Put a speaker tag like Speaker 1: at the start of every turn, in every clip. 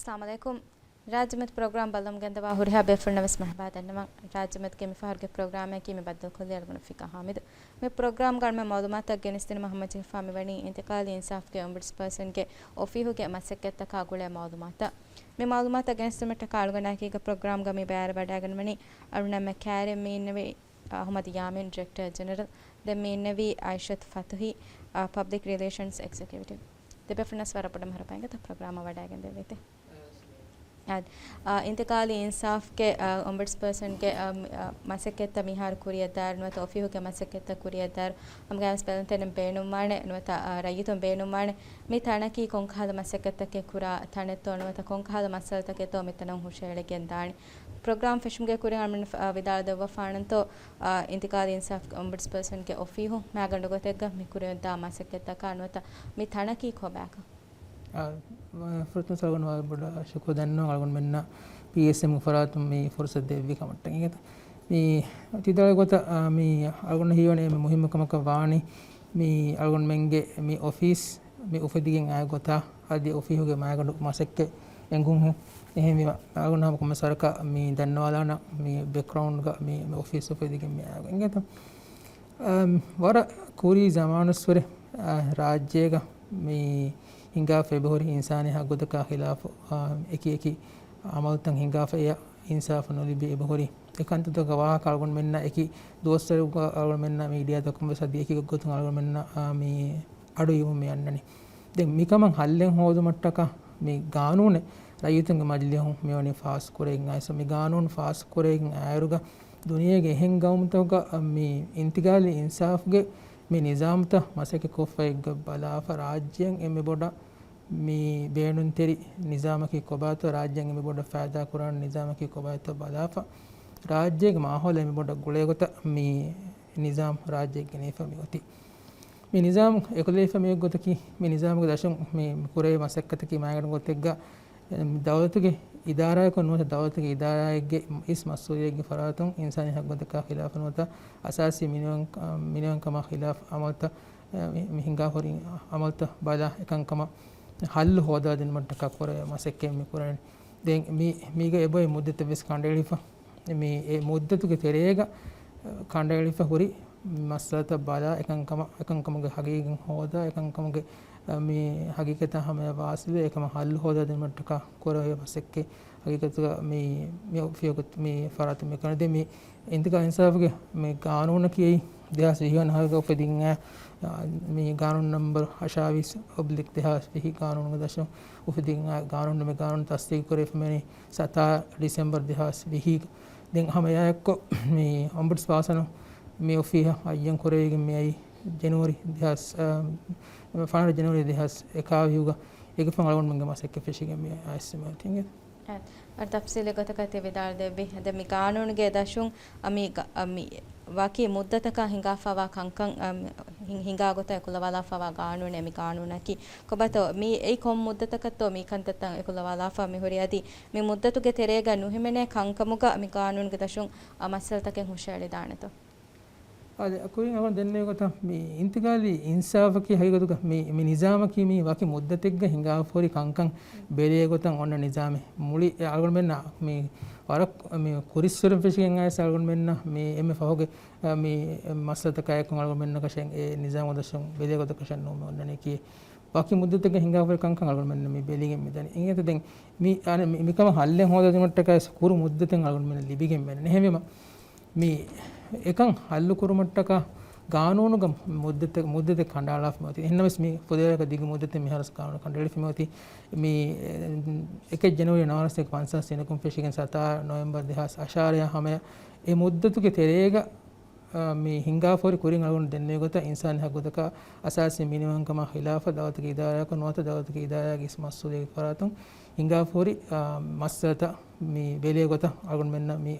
Speaker 1: अस्सलाम वालेकुम राज्यमत प्रोग्राम बलम गंदवा हुरिया बेफरनवस महबाद अन्नमा राज्यमत के मिफार के प्रोग्राम है कि मैं बदल खुले अलगुन फिका हामिद मैं प्रोग्राम कर में मालूमात अफगानिस्तान मोहम्मद जिफा में वनी इंतकाली इंसाफ के ombudsperson के ओफीहु के मसक्कत तक आगुले मालूमात मैं मालूमात अफगानिस्तान में टकालगना की प्रोग्राम गमी बैर बडागन मनी अरुण में कैरे मीनवे अहमद यामिन डायरेक्टर जनरल द मीनवी आयशत फतही पब्लिक रिलेशंस एग्जीक्यूटिव ते बेफरनस वारा पड़म हर पाएंगे तो प्रोग्राम बडागन दे लेते इंतकाली इंसाफ के ombudsperson के मसक्कत मिहार कुरियदार नुवत ओफीहु के मसक्कत कुरियदार हम गायस पेलन बेनुमाने नुवत रयितुम बेनुमाने मी तणकी कोंखाद मसक्कत के कुरा तणे तो नुवत कोंखाद मसल तके तो मितनं हुशेले गेंदाणी प्रोग्राम फिशम के कुरे हम विदाल दव फाणन तो इंतकाली इंसाफ ombudsperson के ओफीहु मैगंड गोतेग मी कुरे दा मसक्कत का नुवत मी तणकी खोबाक
Speaker 2: फुर्तन सगन वाल बड़ा शुक्र दन्नो अलगन मन्ना पीएसएम फरातुम मी फुर्सत देवी का मट्टंगे तो मी तिदाल गोता मी अलगन हियोने मी मुहिम कमक वाणी मी अलगन मेंगे मी ऑफिस मी उफदिगिंग आय गोता आदि ऑफिस होगे मागन मासक्के एंगुं है एहे मी अलगन हम कम सरका मी दन्नो वाला ना मी बैकग्राउंड का मी ऑफिस उफदिगिंग मी आएंगे तो वारा कोरी जमानस्वरे राज्य का मी हिंगा फेबोरी इंसानी हक़ुद का खिलाफ एकी अमल तंग हिंगा फे इंसाफ नोलिबी एबोरी एकांत तो गवाह कालगुन मेन्ना एकी दोस्तर का अलगुन मेन्ना मीडिया तो कम सदी एकी गुतुंग अलगुन मेन्ना मी अडु युम मी अन्ननी दे मिकमं हल्लें होदु मट्टका मी कानून रयितुंग मजलिहु मेवनी फास कुरेगिं आयस मी कानून फास कुरेगिं आयरुगा दुनिया के हें गौमतोगा मी इंतकाली इंसाफ गे मी निज़ाम ता मसके कोफ़ेग बलाफ राज्यं एमे बोडा मी बेनुन तेरी निज़ाम की कोबात राज्यं एमे बोडा फ़ायदा कुरान निज़ाम की कोबात बलाफ राज्य के माहौल एमे बोडा गुले गोता मी निज़ाम राज्य के नेफ़ में होती मी निज़ाम एकलेफ़ में गोता की मी निज़ाम के दशम मी कुरे मसक्कत की मायगन गोतेगा दौलत के इदारा को नोट दौलत के इदारा के इस मसूलियत की फरातों इंसानी हक़ का खिलाफ नोटा असासी मिनिमम कमा खिलाफ अमल ता हिंगा होरी अमल ता बाला एकं कमा हल होदा दिन मट का कोरे मसक्के में कुरान दें मी के एबोय मुद्दत बिस कांडेलिफा मी ए मुद्दत के तेरेगा कांडेलिफा होरी मसलत बाला एकं कमा के हकीकत होदा एकं कमा के मी हकीकत हमें वासिले एकम हल होदा दिन मट का कोरे मसक्के हकीकत मी फियोगत मी फरात में कर दे मी इंतका इंसाफ के मी कानून की देहास हियन हर को फदिंग मी कानून नंबर 28 देहास भी कानून का दशम उफदिंग कानून में कानून तस्दीक करे मैंने 7 दिसंबर देहास भी दिन हमें एक को मी ombudsperson मी ओफिया आयन कोरेगी मी आई जनवरी देहास फाइनल जनवरी देहास एकाव्युगा एक फंगलवन मंगे मासक्के फिशिंग में आइस में थिंगे
Speaker 1: और तफसील को तकते विदार देवी दमी कानून के दशुं अमी वाकी मुद्दत का हिंगा फवा कंकं हिंगा गोता कुलवाला फवा कानून एमी कानून की कोबतो मी ए कोम मुद्दत का तो मी कंतत कुलवाला फवा मी होरियादी मी मुद्दतु के तेरेगा नुहिमेने कंकमुगा मी कानून के दशुं मसल तके हुशाली दाने तो
Speaker 2: अरे कोई अगर देने को था मी इंतकाली इंसाफ की है को तो मी निज़ाम की मी वाकी मुद्दत के हिंगा फोरी कांकं बेरे को तंग ओन निज़ाम मुली अगर मैं ना मी और मी कुरिस्वर फिशिंग है अगर मैं ना मी एम एफ होगे मी मसला तक है अगर मैं ना कशें निज़ाम दशं बेरे को तो कशें नो में ओन की बाकी मुद्दत के हिंगा फोरी कांकं अगर मैं मी बेलिंग में दानी इंगे तो दें मी आने मी कम हल्ले हो तो मट्ट का कुरु मुद्दत अगर मैं लिबिगे में नहीं मी एकं हल्लु कुरुमट्टका कानून का मुद्दत खंडाला फिमोती इन्नमस मी पुदेर का दिग मुद्दत मिहरस कानून खंडाला फिमोती मी 1 जनवरी 1950 सेनकुम पेशिगन 7 नवंबर देहास अशारिया हमें ए मुद्दत के तेरेगा मी हिंगा फोरी कुरिंग अलगुन देने गोता इंसान हक़ुद का असासी मिनिमम कमा खिलाफ दौलत की इदारा को नोता दौलत की इदारा की इस मसूलियत फरातुं हिंगा फोरी मसलता मी बेले गोता अलगुन मेन्ना मी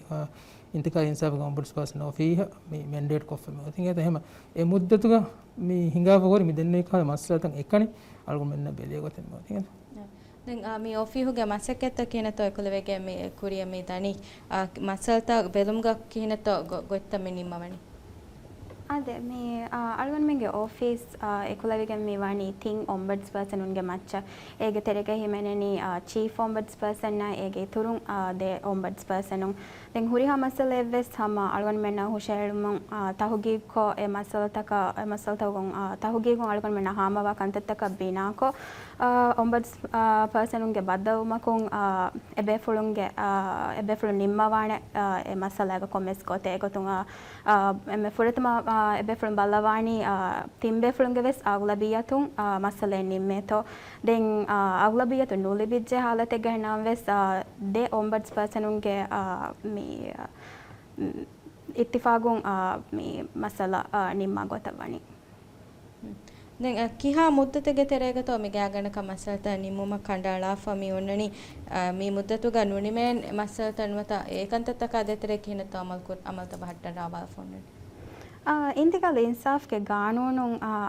Speaker 2: इंतकाल इंसाफ का ombudsperson ऑफिस मी मैंडेट को फे में थिंगे तो हम ए मुद्दत का मी हिंगा फोरी मी देने का मसला तंग एकने अलगुन मेन्ना बेले गोते में थिंगे
Speaker 1: then mi ofihu ge masaketta kina to ekulevege mi kuriya mi dani masalta belumga kina to goitta minimma mani
Speaker 3: ಅದೇ ಮೀ ಅಳ್ಗೊಂಡು ಮೆಂಗೆ ಆಫೀಸ್ ಎಕುಲವಿಗೆ ಮೀ ವಾಣಿ ಥಿಂಗ್ ಒಂಬಡ್ಸ್ ಪರ್ಸನ್ ಉನ್ಗೆ ಮಚ್ಚ ಏಗೆ ತೆರೆಗೆ ಹಿಮೆನೆನಿ ಚೀಫ್ ಒಂಬಡ್ಸ್ ಪರ್ಸನ್ನ ಏಗೆ ತುರುಂ ದೆ ಒಂಬಡ್ಸ್ ಪರ್ಸನು ದೆಂಗ್ ಹುರಿಹಾ ಮಸಲ್ ಎವ್ವೆಸ್ ಹಮ ಅಳ್ಗೊಂಡು ಮೆನ್ನ ಹುಷೇಳುಮಂ ತಹುಗೀಕೊ ಎ ಮಸಲ್ ತಗೊಂ ತಹುಗೀಗೊ ಅಳ್ಗೊಂಡು ಮೆನ್ನ ಹಾಮವ ಕಂತತ್ತಕ ಬಿನಾಕೊ ಒಂಬಡ್ಸ್ ಪರ್ಸನ್ ಉನ್ಗೆ ಬದ್ದವುಮಕುಂ ಎಬೆಫುಳು ನಿಮ್ಮವಾಣೆ ಎ ಮಸಲಾಗ ಕೊಮ್ಮೆಸ್ ಕೊತೆ ಗೊತ್ತುಂ ಎಮ್ಮೆ ಫುಳತಮ ಎಬೆಫುಳು ಬಲ್ಲವಾಣಿ ತಿಂಬೆಫುಳುಂಗೆ ವೆಸ್ ಅಗ್ಲಬಿಯತುಂ ಮಸಲೆ ನಿಮ್ಮೆತೋ ದೆನ್ ಅಗ್ಲಬಿಯತು ನೂಲಿಬಿಜ್ಜೆ ಹಾಲತೆಗೆ ಹೆಣ್ಣಾಂ ವೆಸ್ ದೆ ಒಂಬಡ್ಸ್ ಪರ್ಸನುಂಗೆ ಮೀ ಇತ್ತಿಫಾಗುಂ ಮೀ ಮಸಲ ನಿಮ್ಮ ಗೊತ್ತವಾಣಿ
Speaker 1: දැන් කිහා මුද්දතගේ තෙරේගතෝ මි ගෑගණක මසලත නිමුම කණ්ඩාලා ෆමි ඔන්නනි මි මුද්දතු ගනුනිමෙන් මසලත අනුමත ඒකන්තතක අදතරේ කිනත අමල්ත බහට්ට රාබා ෆොන්නනි
Speaker 3: ಇಂತಿಗಲ್ ಇನ್ಸಾಫ್ಗೆ ಕಾನೂನು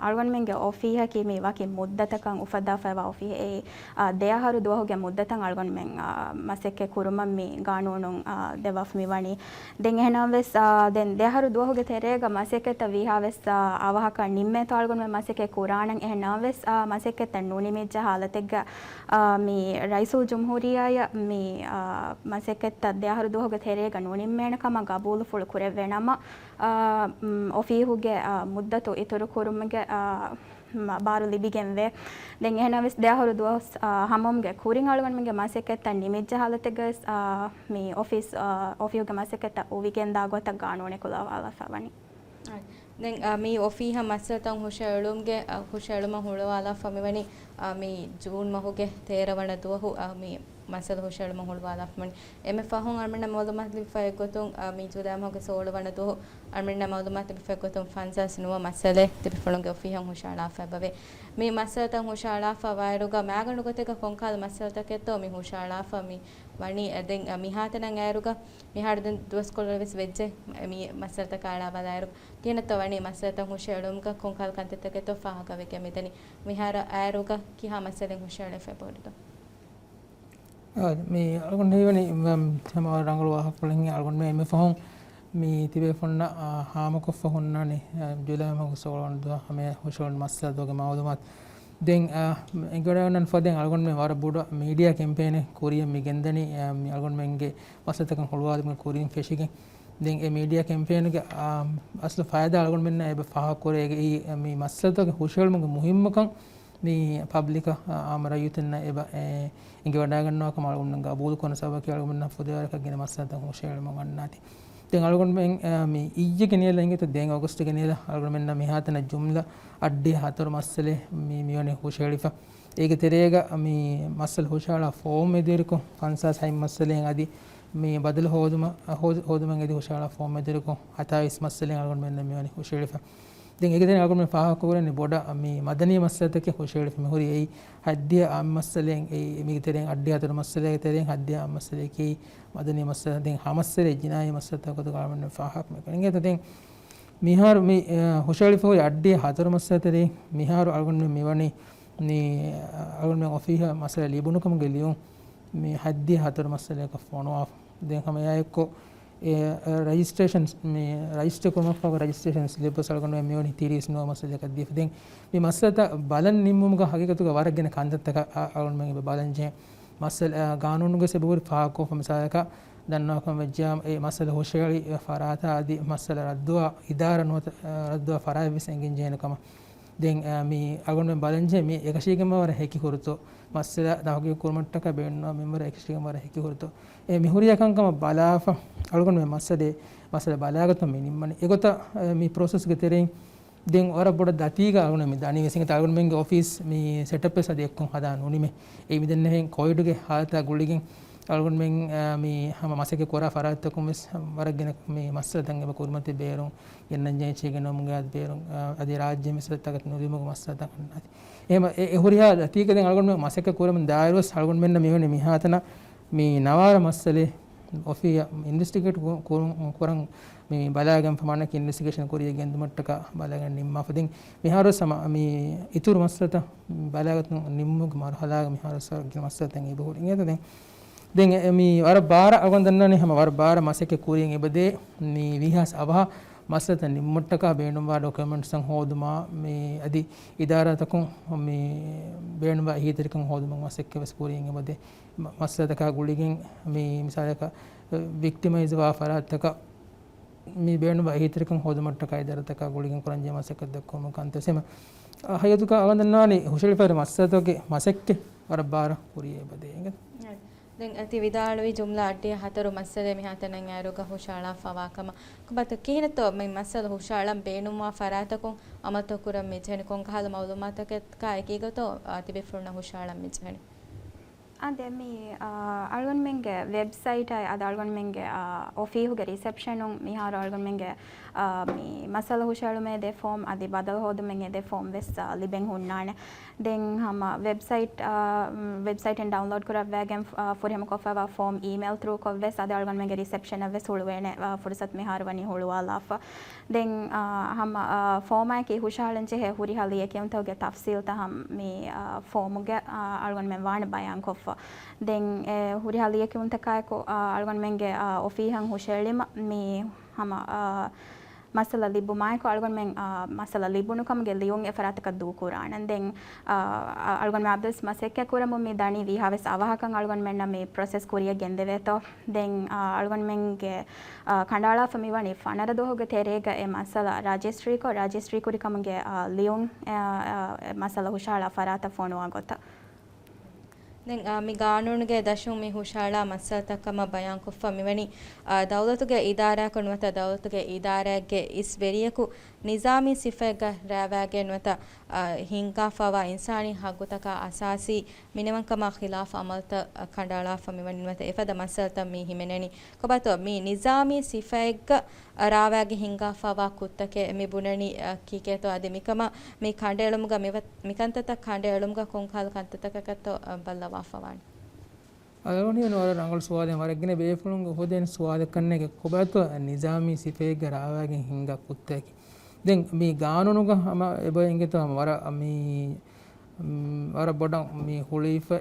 Speaker 3: ಅಳ್ಗೊಂಡ್ಮೆಂಗೆ ಒಫಿಹಕಿ ಮೀವಾಕಿ ಮುದ್ದತಕಂ ಉಫದ್ದಾಫವ ಒಫಿ ಏ ದೇಹರು ದುವಹುಗೆ ಮುದ್ದತಂ ಅಳ್ಗೊಂಡ್ಮೆಂಗ್ ಮಸೆಕ್ಕೆ ಕುರುಮಮ್ಮಿ ಕಾನೂನು ದೆವಫ್ ಮಿವಣಿ ದೆಂಗ್ ಹೆಣವೆಸ್ ದೆನ್ ದೇಹರು ದುವಹುಗೆ ತೆರೆಗ ಮಸೆಕ್ಕೆತ ವಿಹಾವೆಸ್ ಅವಹಕ ನಿಮ್ಮೆ ತಾಳ್ಗೊಂಡ್ಮೆ ಮಸೆಕ್ಕೆ ಕುರಾಣಂ ಹೆಣವೆಸ್ ಮಸೆಕ್ಕೆ ತಣ್ಣೂನಿ ಮಿಜ್ಜ ಹಾಲತೆಗ ಮೀ ರೈಸುಲ್ ಜುಮ್ಹೂರಿಯಾಯ ಮೀ ಮಸೆಕ್ಕೆತ ದೇಹರು ದುವಹುಗೆ ತೆರೆಗ ನೂನಿಮ್ಮೇಣಕಮ ಗಬೂಲು ಫುಳು ಕುರೆವೆಣಮ ಒಫೀಹುಗೆ ಮುದ್ದತು ಇತರು ಕುರುಮಗೆ ಬಾರು ಲಿಬಿಗೆಂವೆ ದೆಂಗ್ ಎಹನವಿಸ್ ದೇಹರು ದುವಸ್ ಹಮಮ್ಗೆ ಕೂರಿಂಗ್ ಅಳುಗಣ್ಮಗೆ ಮಸೆಕೆತ್ತ ನಿಮಿಜ್ಜ ಹಾಲತೆಗೆ ಮೀ ಒಫೀಹುಗೆ ಮಸೆಕೆತ್ತ ಉವಿಗೆಂದ ಗೊತ್ತ ಗಾಣೋಣೆ ಕುಲ ಅಲಫವಣಿ
Speaker 1: දැන් මේ ඔෆීහ මස්සතන් හුෂැළුම්ගේ හුෂැළුම හුළවාලා ෆමිවනි මේ ජූන් මහුගේ තේරවණ දුවහු මේ මසල හුෂැළුම හුළවාලා ෆමනි එමෙ ෆහුන් අර්මණ මොදමත් ලිෆය ගොතුන් මේ ජුදාම හුගේ සෝළවණ දුවහු අර්මණ මොදමත් ලිෆය ගොතුන් ෆන්සස් නුව මසලේ තිබිෆලුන්ගේ ඔෆීහන් හුෂැලා ෆබවේ මේ මස්සතන් හුෂැලා ෆවයිරුගා මෑගණු ගොතක කොන්කාල මස්සතකෙතෝ මේ හුෂැලා ෆමි වණි දැන් මිහාතනන් ඇරුගා මිහාඩෙන් දුවස් කොල්ලෙස් වෙජ්ජේ මේ මස්සත කාලා බදායරු කියනතෝ වණි මස්සතන් හුෂැළුම්ක කොන්කාල කන්තතකෙතෝ ෆහකවෙක මෙතනි මිහාර ඇරුගා කිහා මස්සලෙන් හුෂැලේ ෆබෝඩතෝ
Speaker 2: මේ අලගොන් හේවනි තම රංගල වහක් වලින් අලගොන් මේ ෆහොන් මේ තිබේ ෆොන්න හාමකො ෆොන්නනේ ජුලාම ගොසෝලන් දුව හැම හුෂොන් මස්සල දෝගේ මාවදමත් දැන් එගොඩවන්නන් ෆදෙන් අලගොන් මේ වර බුඩ මීඩියා කැම්පේන් කොරියන් මිගෙන්දනි අලගොන් මෙන්ගේ වසතකන් හොලවාදම කොරියන් ෆෙෂිගෙන් දැන් ඒ මීඩියා කැම්පේන් එක අස්ල ෆායදා අලගොන් මෙන්න ඒ බෆහ කොරේගේ මේ මස්සලතක හුෂොල්මගේ මුහිම්මකන් මේ පබ්ලික ආමර යුතන්න එබ ඉංග වඩා ගන්නවා කම අලගොන් ගබූල් කොන සබ කියලා අලගොන් ෆොදේවරක ගෙන මස්සලතක හුෂොල්ම ගන්නාති දැන් අලගොන් මෙන් මේ ඊජ්ජ කෙනියලා ඉංගත දැන් ඔගස්ට් කෙනියලා අලගොන් මෙන්න මෙහාතන ජුම්ලා අඩ්ඩේ හතර මස්සලේ මේ මියෝනේ හුෂොලිෆා ඒක තෙරේග මේ මස්සල් හුෂාලා ෆෝම් එදිරකෝ ෆන්සා සයිම් මස්සලෙන් අදි මේ බදල හෝදුමන් එදි හුෂාලා ෆෝම් එදිරකෝ 27 මස්සලෙන් අලගොන් මෙන්න මියෝනේ හුෂොලිෆා දැන් ඒක දැන් අලගොන් මේ පහ කෝරන්නේ බොඩ මේ මදනීය මස්සලතක හුෂොලිෆා මෙහොරි ඒ හද්දිය ආම් මස්සලෙන් ඒ මේ තෙරෙන් අඩ්ඩේ හතර මස්සලේ තෙරෙන් හද්දිය ආම් මස්සලේ කී මදනීය මස්සල දැන් හමස්සලේ ජිනායි මස්සලතක කොට ගාමන්න පහක් මේකෙන් ඒක දැන් මිහාර මේ හුෂොලිෆා අඩ්ඩේ හතර මස්සලතරේ මිහාර අලගොන් මෙවණි මේ අලගොන් මේ ඔෆීහ මස්සල ලිබුණුකම ගෙලියුම් මේ හද්දිය හතර මස්සලේක ෆෝනෝ දැන් හැම යයිකෝ රජිස්ට්‍රේෂන්ස් මේ රජිස්ටර් කරමක් පව රජිස්ට්‍රේෂන් සිලබස් අලගොන් මේ මෙවණි තීරිස් නෝ මස්සලේක දී දැන් මේ මස්සලත බලන් නිම්මුමක හකිකතුක වරගෙන කන්දත්තක අලගොන් මේ බලන්ජේ මස්සල ගානෝනුගේ සබුර් ෆාකෝ ෆමසායක දන්නවකම වෙජ්ජාම ඒ මස්සල හොෂේලි ෆරාත ආදී මස්සල රද්දුවා ඉදාරනොත රද්දුවා ෆරාය විසෙන්ගෙන් ජේනකම දැන් මේ අලගොන් මේ බලන්ජේ මේ එකශීකම වර හැකි හොරතෝ මස්සල දහගේ කුරුමට්ටක බෙන්නවා මෙම්බර එකශීකම වර හැකි හොරතෝ ඒ මිහුරියකංකම බලාෆ අලගොන් මේ මස්සල බලාගත මේ නිම්මනේ ඒගොත මේ ප්‍රොසෙස් එක තෙරෙන් දැන් වර බොඩ දතිග අලගොන් මේ දණි වෙසින් තලගොන් මෙන්ගේ ඔෆිස් මේ සෙටප් එක සදී එක්කන් හදාන උනිමේ ඒ මිදෙන් නෙහෙන් කොයිඩුගේ හාලත ගුලිගෙන් අලගොන් මෙන් මේ හැම මාසෙක කොරා ෆරාත්තකම වරගෙන මේ මස්සල තංගෙ කුරුමතේ බේරුම් යන්නන් ජේචේගෙන මුගාත් බේරුම් අදී රාජ්‍ය මිසලතකට නුරිමුග මස්සල තකන්නාති එහෙම ඒ හොරියා දතිග දැන් අලගොන් මේ මාසෙක කුරම දායරස් අලගොන් මෙන්න මෙවනේ මිහාතන මේ නවාර මස්සලේ ඔෆිය ඉන්වෙස්ටිගේට් කරන් මේ බලාගම් ප්‍රමාණක ඉන්වෙස්ටිගේෂන් කොරිය ගෙන්දුමට්ටක බලාගන්න නිම්මාපදින් මිහාර සම මේ ඉතුරු මස්සලත බලාගත් නිම්මුග මරහලාග මිහාර සර්ග මස්සලතන් ඒ බොහොරින් එත දැන් මේ වර බාර අලගොන් දන්නනේ හැම වර බාර මාසෙක කුරියෙන් එබදේ මේ විහාස් අවහ මස්සත නිම්මට්ටක බේනුම්වා ඩොක්යුමන්ට්සන් හෝදුමා මේ අදි ඉදාරතකුන් මේ බේනුම්වා හීතරිකන් හෝදුමන් මසෙක්ක වස්පූරියෙන් එබදේ මස්සතක ගුලිගෙන් මේ මිසාලක වික්ටිමයිස්වා ෆරාත්තක මේ බේනුම්වා හීතරිකන් හෝදුමට්ටක ඉදාරතක ගුලිගෙන් කරන්ජේ මසෙක්ක දක්කොම කන්තසෙම හයතුක අවන්දන්නානේ හුෂලිපර මස්සතෝගේ මසෙක්කේ වරබාර පුරියේ බදේ
Speaker 1: දැන් අති විදාලුයි ජුම්ලා අඩිය හතරු මස්සලේ මිහතනන් ආරෝග හුෂාලා ෆවාකම කබත කිහිනතෝ මේ මස්සල හුෂාලම් බේනුම්වා ෆරාතකුන් අමතෝ කුරම් මෙචෙනි කොන් කහල මවුලුමාතකත් කා එකීගතෝ තිබෙ ෆුර්ණ හුෂාලම් මෙචෙනි
Speaker 3: අද මේ අල්ගොන්මෙන්ගේ වෙබ්සයිට් අය අද අල්ගොන්මෙන්ගේ ඔෆීහුගේ රිසෙප්ෂන් උන් මිහාර අල්ගොන්මෙන්ගේ මේ මසල හුෂාලුමේ දෙ ෆෝම් අදි බදල් හොදුමෙන්ගේ දෙ ෆෝම් වෙස් ලිබෙන් හුන්නානේ දෙන් හම වෙබ්සයිටෙන් ඩවුන්ලෝඩ් කරවෑගෙන් ෆොරියම කොෆවා ෆෝම් ඊමේල් ත්‍රූ කොවෙස් අද අල්ගොන්මෙන්ගේ රිසෙප්ෂන් වෙස් හුළුවේනේ ෆුර්සත් මිහාර වනි හුළුවාලාෆ දෙන් හම ෆෝම් එකේ හුෂාලන්චේ හේ හුරි හලිය කියන්තෝගේ තෆ්සීල් තහම් මේ ෆෝමුගේ අල්ගොන්මෙන් වාන බයන් කොෆ දෙන් හුරි හලිය කියන්තකායකෝ අල්ගොන්මෙන්ගේ ඔෆීහන් හුෂෙලිම මේ හම masala libu mai ko algon men masala libu nu kam ge liung e farata ka du qur'an den algon me abdes masekke kuram me dani vi haves avahakan algon men na me process kuriya gende veto den algon men ge kandala fami wani fanara dohoge terega e masala registry kuri kam ge liung masala hushala farata phone agota
Speaker 1: දැන් මේ ගානුණුගේ දශුන් මේ හුෂාලා මස්සතකම බයන් කොෆ මෙවැනි දෞලතුගේ ඉදාරා කනුවත දෞලතුගේ ඉදාරාගේ ඉස් වෙරියකු නිසාමි සිෆෙග රාවාගේ නුවත හින්කාෆවා ඉන්සානි හග්ගතක අසාසි මිනවන්කම ඛිලාෆ අමල්ත කණ්ඩාලා මෙවැනි නුවත එපද මස්සත මේ හිමෙනනි කොබතෝ මේ නිසාමි සිෆෙග රාවාගේ හින්කාෆවා කුත්තකේ මේ බුණනි කීකේතෝ අදෙමිකම මේ කණ්ඩේලමුග මිකන්තත කණ්ඩේලමුග කොන්කාල කන්තතකකතෝ බල්ලා वाफवान
Speaker 2: अगोनी नोर रंगल सुवादे मरगने बेफुलुंग होदेन सुवाद करने के कोबातो निजामी सिफे गरावागे हिंगा कुत्ते की दें मी गानुनुगा हम एबेंगे तो हमारा मी वरा बडं मी हुलीफ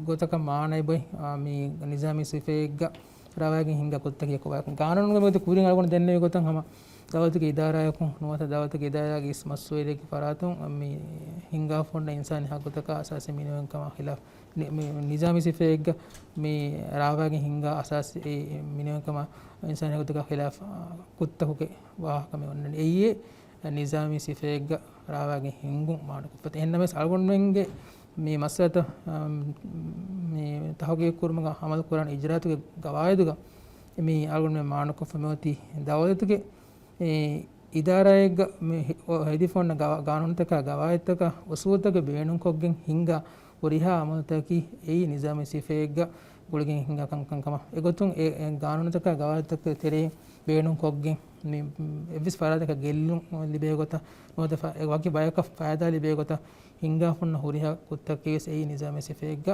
Speaker 2: गोतक मान एबे मी निजामी सिफे गरावागे हिंगा कुत्ते की कोबा गानुनुगा में तो कुरिंग अलगोन देन्ने गोतन हम दावत के इदारा को नोता दावत के इदारा की इस मसूदे की फरातों मी हिंगा फोन इंसान हक असास मिनिमम कमा खिलाफ निजामी सिफेग में रावागे हिंगा असास मिनिमम कमा इंसान हक खिलाफ कुत्ता हो के वाह कमे उन्नन ये निजामी सिफेग रावागे हिंगु माडको पत एन्नमे सालगोन मेंगे මේ මස්සත මේ තහගේ කුර්මග අමල් කුරාන ඉජරාතුගේ ගවායදුග මේ අල්ගොන් මේ මානක ෆමෝති දවලතුගේ ඉදාරායග මේ හෙදිෆොන්න ගානුන්තක ගවායතක ඔසුවතක බේනුන් කොග්ගෙන් හිංගා ඔරිහා අමල්තකි ඒ නිසාමි සිෆේග ගුලගෙන් හිංගා කංකම එගොතුන් ඒ ගානුන්තක ගවායතක තෙරේ බේනුන් කොග්ගෙන් මේ එවිස් ෆරාදක ගෙල්ලුන් ලිබේ ගොත නොද ඒ වගේ බයක ෆායදා ලිබේ ගොත හිංගා ෆොන්න හොරිහා කුත්තකේස් ඒ නිසාමි සිෆේග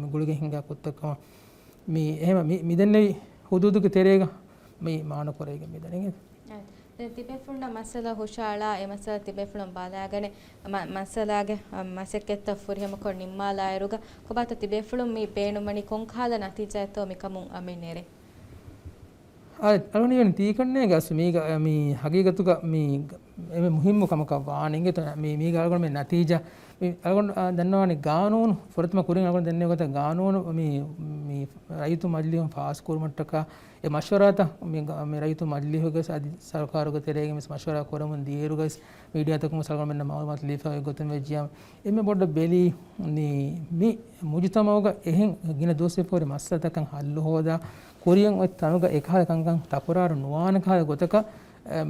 Speaker 2: ගුලගෙන් හිංගා කුත්තකම මේ එහෙම මිදන්නේ හුදුදුක තෙරේග මේ මාන කොරේග මිදන්නේ
Speaker 1: තිබෙෆුන්න මසලා හුෂාලා ඒ මසලා තිබෙෆුන්න බාලාගනේ මසලාගේ මසෙක්කෙත් ෆුරියම කො නිම්මාලායරුග කොබත තිබෙෆුළුම් මේ බේනුමණි කොන්ඛාල නතිජයතෝ මිකමුන් අමිනේරේ
Speaker 2: අලුනියන් තීකන්නේ ගස් මේ හගීගතුක මේ එමෙ මුහිම්ම කමක වාණින්ගේ තන මේ ගාලගොන මේ නතිජා මේ අලගොන දන්නවනේ ගානෝන ෆොරතම කුරින් අලගොන දන්නේ කොට ගානෝන මේ රයිතු මල්ලියන් ෆාස් කුරුමට්ටක ඒ මෂවරාත මේ රයිතු මල්ලිහුගස් අදි සරකාරුග තෙරේගේ මේ මෂවරා කොරමුන් දීරුගස් මීඩියා තකම සල්ගොන මෙන්න මාවමත් ලීෆා ගොතන් වෙජියම් එමෙ බොඩ බෙලි මේ මුජිතමෝග එහෙන් ගින දෝසේ පොරි මස්සතකන් හල්ලු හොදා कोरियन और तनुग एकाल कंकं तपुरार नुआन काल गोतक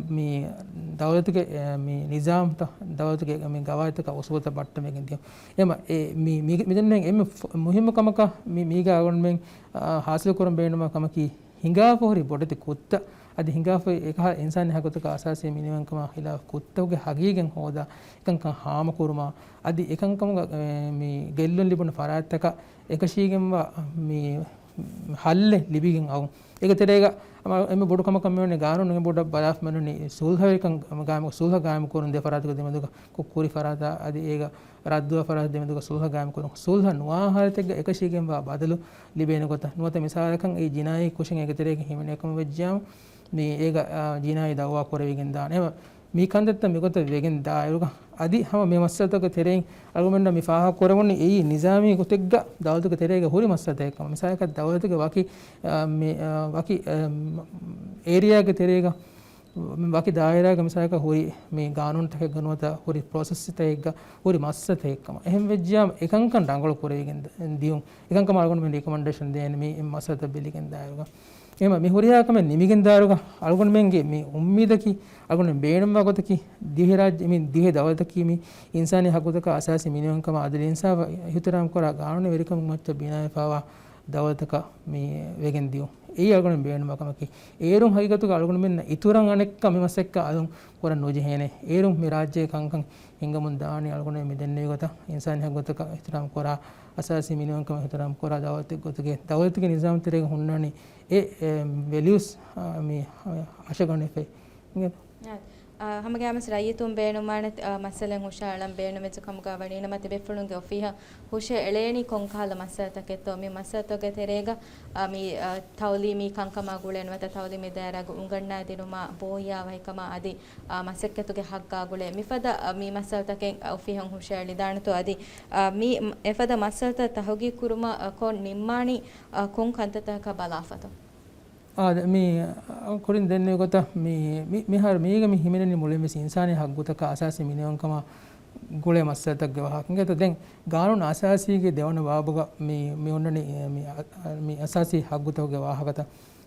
Speaker 2: मी दौलत के मी निजाम त दौलत के मी गवायत का उसवत बट्ट में गिंदियो एम ए मी मिदन में एम मुहिम कमक मीगा अगुन में हासिल करम बेनुम कमकी हिंगा पोरी बोडति कुत्त अदि हिंगा फो एका इंसान हगत का असासे मिनिमम कम खिलाफ कुत्तोगे हगीगन होदा एकंकं हाम कुरुमा अदि एकंकम मी गेल्लुन लिबुन फरातක එකශීගෙන්ව මේ හල්ලේ ලිබිගෙන් අවු ඒක තෙරේක එමෙ බොඩ කම කම්මනේ ගානෝ නේ බොඩ බලාස් මනුනේ සූල්හවේකන් ගාම සූල්හ ගාම කරුන් දෙ ෆරාතක දෙමදුක කුකුරි ෆරාතා අදි ඒක රද්දුව ෆරාත දෙමදුක සූල්හ ගාම කරුන් සූල්හ නුවාහරතෙක් එකශීගෙන් වා බදලු ලිබේන කොට නුවත මිසාලකන් ඒ ජිනායි කුෂන් ඒක තෙරේක හිමිනේකම වෙජ්ජාම මේ ඒක ජීනායි දවවා කරවෙගෙන දාන එහෙම මේ කන්දත්ත මේකට වෙගෙන දායරුක අදි හැම මේ මස්සතක තෙරෙන් අල්ගොමෙන්ඩ මේ ෆාහ කරවන්නේ ඒ නිසාමී කොතෙක්ග දවල්තුක තෙරේක හොරි මස්සත එක්කම මිසයක දවල්තුක වකි මේ වකි ඒරියාගේ තෙරේක වකි දායරාගේ මිසයක හොරි මේ ගානුන්ට ගනුවත හොරි ප්‍රොසෙස් එකක හොරි මස්සත එක්කම එහෙම වෙජ්ජාම එකංකන් ඩංගල කරවෙගෙන දියුම් එකංකම අල්ගොමෙන්ඩ රිකමෙන්ඩේෂන් දෙන්නේ මේ මස්සත බෙලිගෙන් දායරුක එහෙම මේ හොරියාකම නිමිගෙන් දාරුක අල්ගොමෙන්ගේ මේ උම්මීදකි අල්ගොමෙන් බේණම් වගතකි දිහෙ රාජ්‍ය මේ දිහෙ දවල්තකි මේ ඉන්සානි හකුතක අසාසි මිනිවන්කම අදලින්සා හිතරම් කරා ගානුනේ වෙරිකම මච්ච බිනාය පාවා දවල්තක මේ වෙගෙන් දියු ඒ අල්ගොමෙන් බේණම් වගමකි ඒරුම් හයිගතුක අල්ගොමෙන් ඉතුරන් අනෙක්ක මෙමසෙක්ක අලුම් කොර නොජි හේනේ ඒරුම් මේ රාජ්‍යයේ කංකන් හිඟමුන් දානි අල්ගොමෙන් මෙදෙන්නේ ගත ඉන්සානි හකුතක හිතරම් කරා අසාසි මිනිවන්කම හිතරම් කරා දවල්තක නිසාම් තරේක හොන්නනි ඒ values මේ ආශගණෙෆේ නේද
Speaker 1: hamagams rayitun beenumane masalen hushalam beenume kamga wanina mate befulunge ofiha hushe eleni konkala masata ketto mi masato ge terega mi tawlimi kankama gulen wata tawlimi daraga unganna dinuma boya waikama adi masakketu ge hagga gule mi fada mi masata ke ofihan hushe eli danto adi mi efada masata tahogi kuruma kon nimmani kon kantata ka balafato
Speaker 2: මේ කොරින් දෙන්නේ කොට මේ මිහර මේග මේ හිමිනනි මුලින්ම ඉන්සානි හග්ගුතක අසාසි මිනිවන්කම ගොලේ මස්සතක් ගවහක්ගෙත දැන් ගානුන අසාසීගේ දෙවන වාබග මේ ඔන්නනේ මේ අසාසි හග්ගුතක වාහකත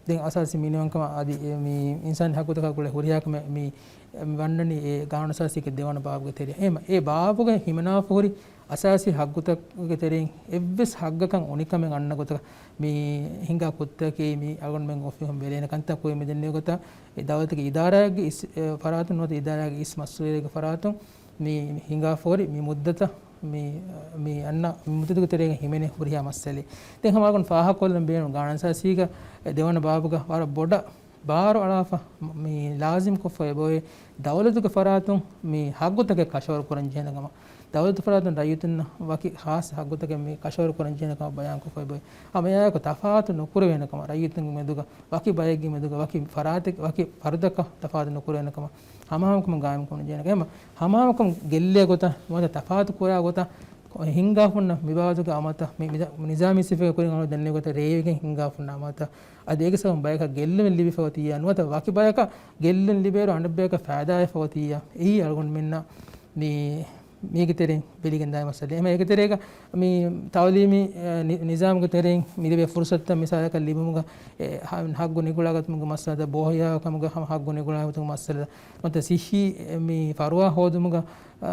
Speaker 2: දැන් අසාසි මිනිවන්කම ආදී මේ ඉන්සානි හග්ගුතක ගොලේ හොරියාකම මේ වන්නනේ ඒ ගානුන අසාසීගේ දෙවන වාබග තෙරිය එහෙම ඒ වාබග හිමනා පොරි අසාසි හග්ගුතක තෙරින් එව්වස් හග්ගකන් ඔනිකමෙන් අන්න ගොතක මේ හිඟා පුත්තකේ මේ අල්ගොන්මෙන් ඔෆිහම් වෙලේන කන්ත කොයි මෙදෙන්නේ ගොත ඒ දවල්තක ඉදාරාගේ ෆරාතුන් නොත ඉදාරාගේ ඉස් මස්සුවේගේ ෆරාතුන් මේ හිඟා ෆෝරි මේ මුද්දත මේ අන්න මුද්දතුක තරේ හිමෙනේ හොරියා මස්සලේ දැන් හමාගොන් ෆාහ කොල්ලන් බේන ගානසා සීක දෙවන බාබුග වර බොඩ බාර අලාෆ මේ ලාසිම් කොෆේ බොයි දවල්තුක ෆරාතුන් මේ හග්ගුතක කෂවර කරන් ජනගම දවල්ත ෆරාතුන් රයුතුන් වකි ખાસ හග්ගුතක මේ කෂවර කරන් ජනකම බයන් කොෆේ බොයි අමයාක තෆාතු නොකර වෙනකම රයුතුන් මෙදුක වකි බයගි මෙදුක වකි ෆරාතක වකි ෆර්දක තෆාතු නොකර වෙනකම හමාමකම ගායම් කරන ජනකම හමාමකම ගෙල්ලේ ගොත මොද තෆාතු කොයා ගොත හිංගා පුන්න විවාදක අමත මේ නිසාමි සිෆේ කොරින් අනු දන්නේ ගොත රේවිගෙන් හිංගා පුන්න අමත අදේක සම බයක ගෙල්ලෙන් ලිබි ෆවතිය අනුවත වකි බයක ගෙල්ලෙන් ලිබේරු අඬබ්බයක ෆෑදාය ෆවතිය ඊ අල්ගොන් මෙන්න මේ මේක තෙරෙන් බෙලිගෙන් දායි මසලේ එම ඒක තෙරේක මේ තවලීමි නිසාම්ක තෙරෙන් මිදේ ෆුර්සත් මිසාලක ලිබමුග හග්ගු නිකුලාගත්මුග මස්සද බෝහියා කමුග හග්ගු නිකුලාගත්මුග මස්සල මත සිහි මේ ෆරුවා හොදුමුග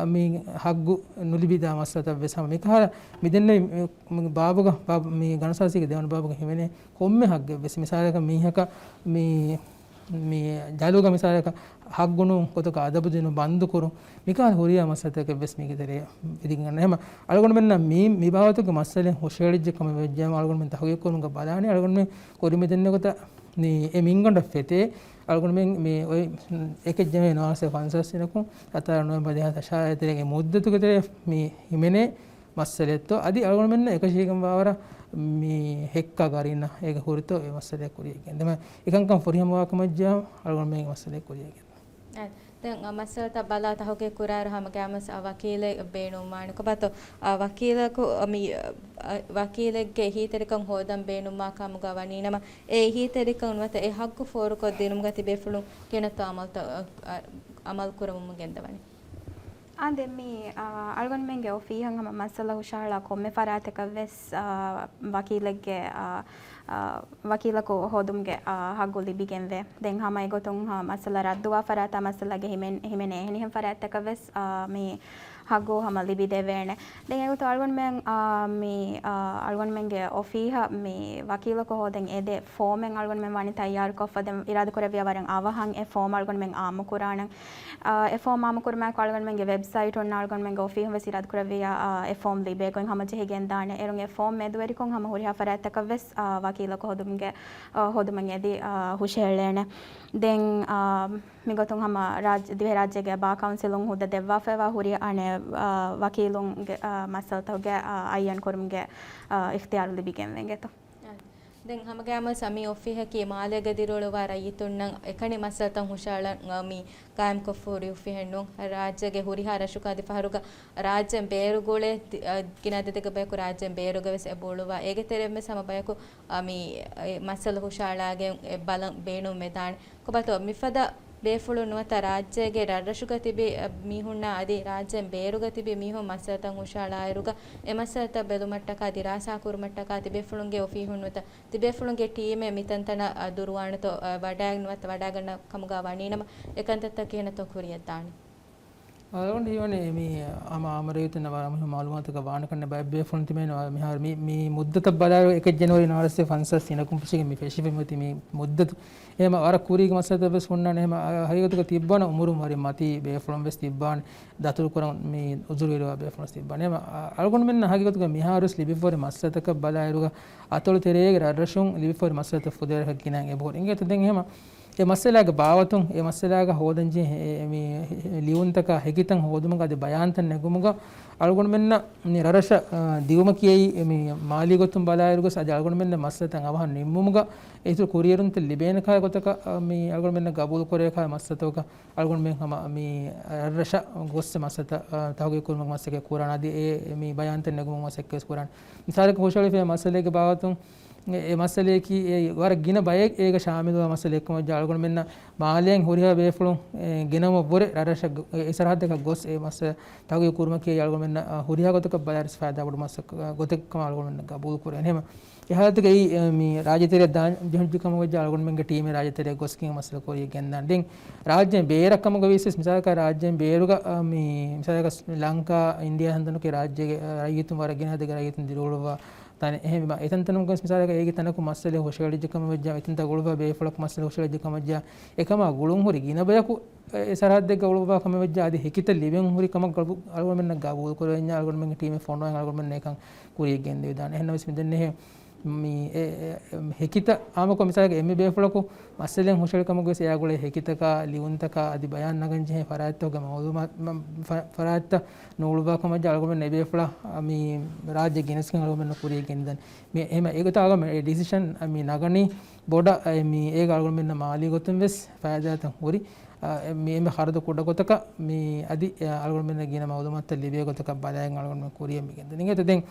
Speaker 2: මේ හග්ගු නුලිබිදා මස්සත වෙසම මේකහර මිදෙන්නේ බාබුග මේ ගණසාසික දෙවන බාබුග හිමනේ කොම්මේ හග්ග වෙස මිසාලක මීහක මේ ජලුග මිසාලක හග්ගුණු කොතක අදබු දිනු බන්දු කරු මිකා හොරියා මස්සතක වෙස් මිකතරේ ඉදින් ගන්න හැම අලගොන් මෙන්න මේ බාවතුක මස්සලෙන් හොෂෙලිජ්ජ කම වෙජ්ජාම අලගොන් මෙන් තහගේ කොනුග බලානේ අලගොන් මේ කොරිමෙ දෙන්නේ කොට මේ ඒ මින්ගොන්ඩ ෆෙතේ අලගොන් මේ ඔය එකෙජ් ජමේ නවාසේ ෆන්සස් වෙනකු අතර නොවැම්බර් 2013 ගේ මුද්දතුක තරේ මේ හිමනේ මස්සලෙත්තෝ අදි අලගොන් මෙන්න එකශීකම් බාවර මේ හෙක්කා ගරින්න ඒක හොරිතෝ ඒ මස්සලේ කුරිය කියන්නේ එකංකම් ෆොරියම් වාකමජ්ජා අලගොන් මේ මස්සලේ කුරිය කියන්නේ
Speaker 1: දැන් මස්සලත බලා තහගේ කුරාර හමගෑමස් වකීලේ බේනුමාන කොබතෝ වකීලක මි වකීලගේ හීතරිකම් හොදම් බේනුමා කමුග වනීනම ඒ හීතරිකම් වත ඒ හග්ගු ෆෝරක දිනුම් ගති බෙෆුලු කෙනත Amal කරමුම ගෙන්දවනි
Speaker 3: ande mi algon menge ofihan hama masala hushala komme farateka ves wakilege wakilako hodumge haggu libigenve den hama egotun masala radduwa farata masala ge himene ehni farateka ves mi haggu hama libide vene den egotu algon men mi algon menge ofiha mi wakilako hoden ede formen algon men wani tayyar ko fadem irada koreviya waran avahan e form algon men amu kuranan e form amu kurma algon menge website on algon menge ofiha ves irada koreviya e form libe kon hama jehen dane erun e form medweri kon hama horiha farateka ves wakilako hodumge hodumenge edi hushelene den migotun hama dive rajyege ba councilun huda devwa fewa huri ane wakilun masal toge ayyan korumge ikhtiyar libigen vengeto
Speaker 1: දැන් හැමගෑම සමී ඔෆිහ කී මාලගදිරොල වරයිතුන්නම් එකනි මසතන් හුෂාලන් මි කායම් කොෆෝරි ඔෆිහෙන්නු රාජ්‍යගේ හුරිහා රශුකාදි පහරුග රාජ්‍යම් බේරුගොලේ කිනද දෙක බයකු රාජ්‍යම් බේරුගවස් එබෝලුවා ඒගේ තෙරෙම්ම සමබයකු මි මසල හුෂාලාගේ බලන් බේනු මෙදාන කොබතෝ මිෆදා ಬೇಫುಳು ನುವತ ರಾಜ್ಯಗೆ ರರಶುಗತಿಬಿ ಮೀಹುಣ್ಣ ಅದಿ ರಾಜ್ಯಂ ಬೇರುಗತಿಬಿ ಮೀಹು ಮಸತಂ ಹುಷಾಳಾಯರುಗ ಎಮಸತ ಬೆದುಮಟ್ಟಕ ಅದಿ ರಾಸಾಕುರುಮಟ್ಟಕ ಅದಿ ಬೇಫುಳುಂಗೆ ಒಫೀಹುಣ್ಣುತ ತಿ ಬೇಫುಳುಂಗೆ ಟೀಮೆ ಮಿತಂತನ ದುರುವಾಣತೋ ವಡಾಗ್ ನುವತ ವಡಾಗಣ್ಣ ಕಮುಗ ವಣೀನಮ ಏಕಂತತ್ತ ಕೇನತೋ ಕುರಿಯದ್ದಾಣಿ
Speaker 2: ಅದೊಂದು ಇವನೇ ಮೀ ಅಮರಯುತನ ಮಾಲೂಮಾತಕ ವಾಣಕಣ್ಣ ಬೇಫುಣ್ ತಿಮೇನು ಮಿಹಾರ್ ಮೀ ಮುದ್ದತ ಬಲಾರು 1 ಜನವರಿ 1950 ಸಿನಕುಂ ಪಿಸಿಗೆ ಮೀ ಫೆಶಿಫೆಮತಿ ಮೀ ಮುದ್ದತ එහෙම අර කුරීග මසත වෙස් හොන්නනේ එහෙම හරියටක තිබ්බන උමුරු හරි මති බේෆ්ලොම් වෙස් තිබ්බාන දතුරු කරන් මේ උදුරු වේරවා බේෆ්ලොම් තිබ්බන එහෙම අල්ගොන් මෙන්න හරියටක මිහාරුස් ලිබිෆෝරි මසතක බලයිරුග අතොළු තෙරේගේ රරෂුන් ලිබිෆෝරි මසත ෆුදේර හකිනන් එබෝර ඉංගෙත දෙන් එහෙම ඒ මස්සලාගේ බාවතුන් ඒ මස්සලාගේ හොදන්ජි මේ ලියුන්තක හෙකිතන් හොදුමක අද බයාන්තන් නැගුමක අල්ගොන් මෙන්න මේ රරෂ දිවම කියයි මේ මාලි ගොතුම් බලයිරුග සජ අල්ගොන් මෙන්න මස්සතන් අවහන් නිම්මුමුග ඒතු කුරියරුන්ත ලිබේන කය ගොතක මේ අල්ගොන් මෙන්න ගබුල් කොරේ කය මස්සතෝක අල්ගොන් මෙන් හම මේ රරෂ ගොස්ස මස්සත තවගේ කුරුමක් මස්සකේ කුරානදී ඒ මේ බයාන්තන් නැගුම මස්සකේ කුරාන මිසාලක හොෂලි ෆේ මස්සලේගේ බාවතුන් ඒ මස්සලේ කි ඒ වර ගින බයෙක් ඒක ශාමිලව මස්සලේ එක්කම ජාලගොන් මෙන්න මාලයෙන් හොරියා බේෆලුන් ගෙනම බොරේ රරෂ ඉසරහත් දෙක ගොස් ඒ මස්ස තවගේ කුරුමකේ ජාලගොන් මෙන්න හොරියා ගොතක බලාරිස් ෆාදා කොට මස්ස ගොතකම අල්ගොන් මෙන්න ගබුල් කුරේ එහෙම එහාතක ඒ මේ රාජ්‍යතරිය දාන ජොන්ජිකම ජාලගොන් මෙන්ගේ ටීමේ රාජ්‍යතරිය ගොස් කින් මස්සල කොරිය ගෙන්දන් දෙන් රාජ්‍යයෙන් බේරකම ගවිසස් මිසාලක රාජ්‍යයෙන් බේරුග මේ මිසාලක ලංකා ඉන්දියා හන්දනුකේ රාජ්‍යයේ රාජ්‍යතුන් වරගෙන හදක රාජ්‍යතුන් දිරෝලවා තන එහෙම එතනතනම් ගස් මිසාලක ඒකේ තනකු මස්සලේ හොෂගලිජකම වෙජ්ජා එතනත ගොළුවා බේෆලක් මස්සලේ හොෂගලිජකම වෙජ්ජා එකම ගුළුන් හොරි ගින බයකු ඒ සරහත් දෙක ගොළුවා කම වෙජ්ජා ආදී හිකිත ලිවෙන් හොරි කම ගලු අල්ගොන් මෙන්න ගාබුල් කරෙන් අල්ගොන් මෙන්න ටීමේ ෆෝන් වයින් අල්ගොන් මෙන්න එකන් කුරිය ගෙන්දේ දාන එහෙනම් විස් මෙදන්නේ මේ හෙකිත ආමකො මිසාලක එම්මේ බේෆලකු මස්සලෙන් හොෂගලිකම ගස් එයාගොලේ හෙකිතක ලිවුන්තක ආදී බයන් නගන්ජේ ෆරාත්තෝගම මවුම ෆරාත්ත නෝලුවා කම අල්ගොන් මෙන්න බේෆලා මේ රාජ්‍ය ගෙනස්කන් අල්ගොන් මෙන්න කුරිය ගෙන්දන් මේ එහෙම ඒක තාගම ඒ ඩිසිෂන් මේ නගනි බොඩ මේ ඒක අල්ගොන් මෙන්න මාලි ගොතුම් වෙස් ෆායදාතන් හොරි මේ හරද කුඩ ගොතක මේ අදි අල්ගොන් මෙන්න ගින මවුදුමත් ලිබිය ගොතක බලයන් අල්ගොන් මෙන්න කුරිය මේ ගෙන්දන් ඉංගෙත දෙන්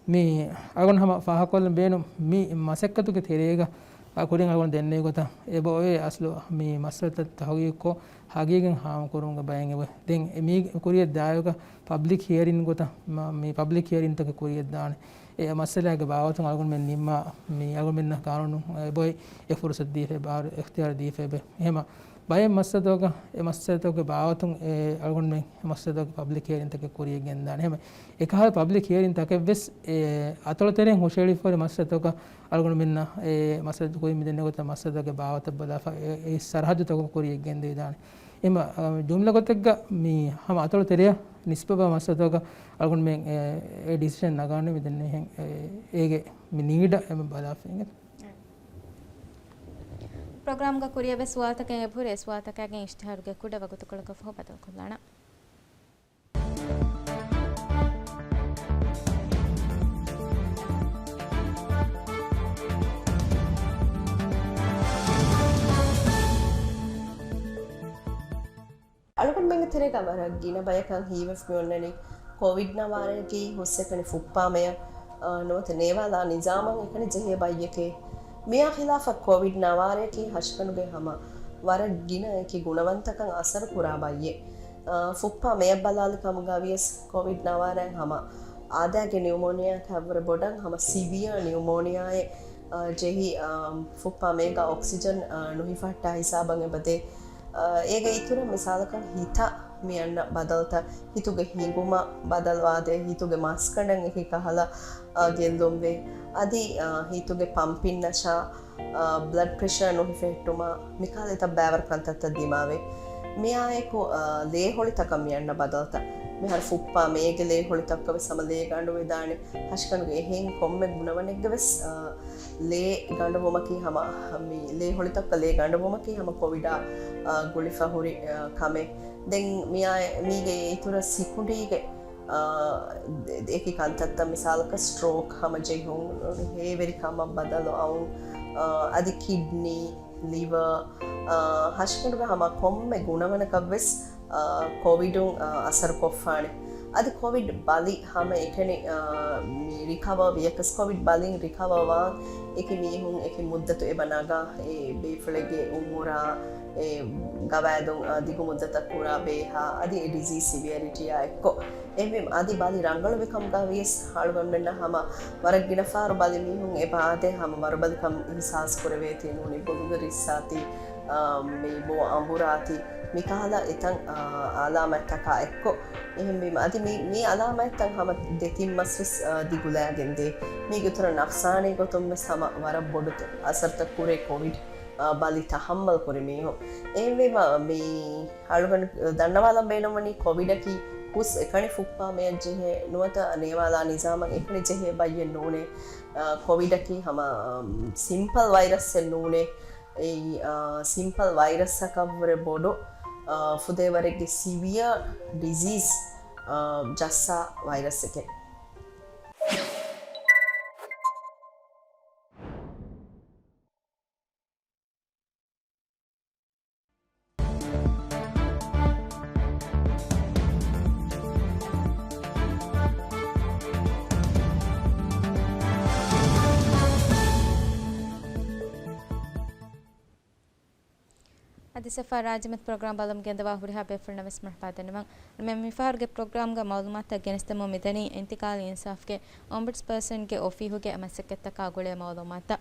Speaker 2: මේ අල්ගොන් හම ෆහකොල්ල බේනු මේ මසක්කතුගේ තෙරේග අකුරින් අල්ගොන් දෙන්නේ ගොත ඒ බොයේ අස්ලෝ මේ මස්සත තහගියකෝ හගියගෙන් හාම කරුංග බයෙන් එව දෙන් මේ කුරිය දායක පබ්ලික් හියරින් ගොත මේ පබ්ලික් හියරින් තක කුරිය දාන ඒ මස්සලාගේ බාවතුන් අල්ගොන් මෙන්න නිම්ම මේ අල්ගොන් මෙන්න කානුණු බොයි ඒ ෆුර්සත් දීෆේ බාර ඉක්තියාර දීෆේ බේ එහෙම බය මස්සතෝක ඒ මස්සතෝක බාවතුන් ඒ අල්ගොන් මෙන් මස්සතෝක පබ්ලික් හියරින් තක කුරිය ගෙන් දාන එහෙම එකහල් පබ්ලික් හියරින් තක වෙස් ඒ අතොලතරෙන් හොෂෙලි ෆෝර මස්සතෝක අල්ගොන් මෙන්න ඒ මස්සත කොයි මිදෙන්නේ ගොත මස්සතෝක බාවත බලා ඒ සරහද තක කුරිය ගෙන් දේ දාන එම ජුම්ලා ගොතක මේ හම අතොලතරේ නිස්බව මස්සතෝක අල්ගොන් මෙන් ඒ ඩිසිෂන් නගන්නේ මිදෙන්නේ එහෙන් ඒගේ මේ නීඩ එම බලාෆින්
Speaker 1: ಪ್ರೋಗ್ರಾಮ್ ಗ ಕುರಿಯಬೆ ಸ್ವಾತಕ ಎಬುರೆ ಸ್ವಾತಕಗೆ ಇಷ್ಟಹರುಗೆ ಕುಡ ವಗುತುಕೊಳಕ ಫೋ ಬದಲ್ ಕೊಲ್ಲಣ
Speaker 4: අලුකන් මෙංග තෙරේක වර ගින බයකන් හීවස් මෙන්නනි කොවිඩ් නවාරේකි හොස්සකනි ෆුප්පාමය නොත නේවාලා නිසාමන් එකනි ජෙහෙ බයියකේ මියා ඛිලාෆ කොවිඩ් නවාරේකි හෂ්කනුගේ හම වර ගින කි ගුණවන්තකන් අසර කුරා බයියේ ෆුප්පා මෙය බලාල කමුගාවියස් කොවිඩ් නවාරෙන් හම ආදාගේ නියුමෝනියා කවර බොඩන් හම සිවියර් නියුමෝනියායේ ජෙහි ෆුප්පා මේගා ඔක්සිජන් නොහිෆට්ටා හිසාබන් එබදේ ඒක ඉතුර මිසාලකන් හිතා මියන්න බදල්ත හිතුගේ හිඟුම බදල්වාදේ හිතුගේ මස්කඩන් එක කහලා ගෙල්ලොම් වේ අදි හිතුගේ පම්පින්නෂා බ්ලඩ් ප්‍රෙෂර් නොහිෆෙට්ටුමා මිකාලෙත බෑවර් කන්තත්ත දිමාවේ මෙයායකු ලේ හොලි තකම් මියන්න බදල්ත මෙහර ෆුප්පා මේගේ ලේ හොලි තක්කව සමලේ ගණ්ඩු වෙදානේ හෂ්කනුගේ එහෙන් කොම්මෙ ගුණවනෙක්ගවෙස් ලේ ගණ්ඩුවමකි හම ලේ හොලි තක්ක ලේ ගණ්ඩුවමකි හම කොවිඩා ගුලිෆහුරි කමේ දෙන් මීගේ ඉතුර සිකුඩීගේ ඒකි කන්තත්ත මිසාලක ස්ට්‍රෝක් හම ජෙහුන් හේවෙරිකම බදලු අවුන් අධි කිඩ්නී ලිව හෂ්කටුග හම කොම්ම ගුණවනකවෙස් කොවිඩුන් අසර කොෆ්ෆානේ අද කොවිඩ් බලි හම එකන රිකව වියකස් කොවිඩ් බලින් රිකවවා එක මීහුන් එක මුද්දතු එබනගා ඒ බේෆලගේ උමුරා ගවෑදුන් දිගු මුද්දතකුරා බේහා අධි එඩිසී සිවියරිටිය එක්කො එම අධි බලි රංගලවෙකම්ගා වියස් හළුගන්වෙන්න හම වරක්ගෙන ෆාරු බලි මීහුන් එපාදේ හම වරබලිකම් හිසාස් කරවේ තියෙනුනි බොදුග රිස්සාති මේ බෝ අඹුරාති මිකාලා එතන් ආලාමැත්තකා එක්කො එහෙම අධි මේ අලාමැත්තන් හම දෙතින් මස්විස් දිගුලෑගෙන්දේ මේ ගුතර නක්සානය ගොතුම්ම සම වර බොඩුතු අසර්ත කුරේ කොවිඩ් බලි තහම්මල් කොරමීහෝ ඒවේම මේ හළුගන් දන්නවාලම් බේනමනි කොවිඩකි හුස් එකනි ෆුක්පා මෙය ජෙහෙ නුවත නේවාලා නිසාමන් එකනි ජෙහෙ බයියෙන් නූනේ කොවිඩකි හම සිම්පල් වෛරස්සෙන් නූනේ ඒ සිම්පල් වෛරස්සකම්වර බොඩු ಫುದೇವರೆಗೆ ಸಿವಿಯರ್ ಡಿಸೀಸ್ ಜಸ್ಸಾ ವೈರಸ್ එකේ
Speaker 1: सफ़ा राजमत प्रोग्राम बालम गेंदवा हुरिहा बेफर नवस मरपादन मैं मिफार के प्रोग्राम का मालूमात गेनिस्तमो मिदनी इंतकाल इंसाफ के ओम्बड्स पर्सन के ओफी हो के अमसकत कागुले मालूमात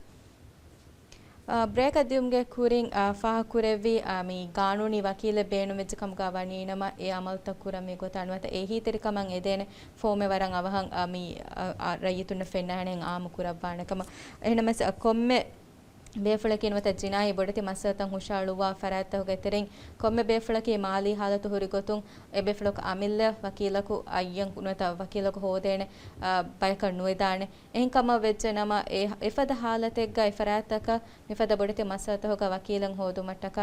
Speaker 1: ब्रेक अद्युमगे कुरिंग फाह कुरेवी मी कानूनी वकील बेणु मेजकम गावनी नम ए अमल तकुरमी गोतानुवत एही तिरकमं एदेने फोमे वरं अवहं मी रयितुन फेन्नाहने आम कुरब्बाणकम एहनमस कोम्मे ಬೇಫಳಕಿ ಎನ್ನುವ ಜಿನಾಯಿ ಬೊಡತಿ ಮಸತಂ ಹುಷಾಳುವ ಫರಾತ ಹೊಗೆತರೆಂ ಕೊಮ್ಮೆ ಬೇಫಳಕಿ ಮಾಲಿ ಹಾಲತು ಹುರಿಗೊತುಂ ಎ ಬೇಫಳಕ ಅಮಿಲ್ಲ ವಕೀಲಕು ಅಯ್ಯಂ ಕುನತ ವಕೀಲಕು ಹೋದೇನೆ ಬಯಕ ನುಯದಾನೆ ಎಹಂ ಕಮ ವೆಜ್ಜ ನಮ ಎಫದ ಹಾಲತೆಗ್ಗ ಎಫರಾತಕ ಮಿಫದ ಬೊಡತಿ ಮಸತ ಹೊಗ ವಕೀಲಂ ಹೋದು ಮಟ್ಟಕ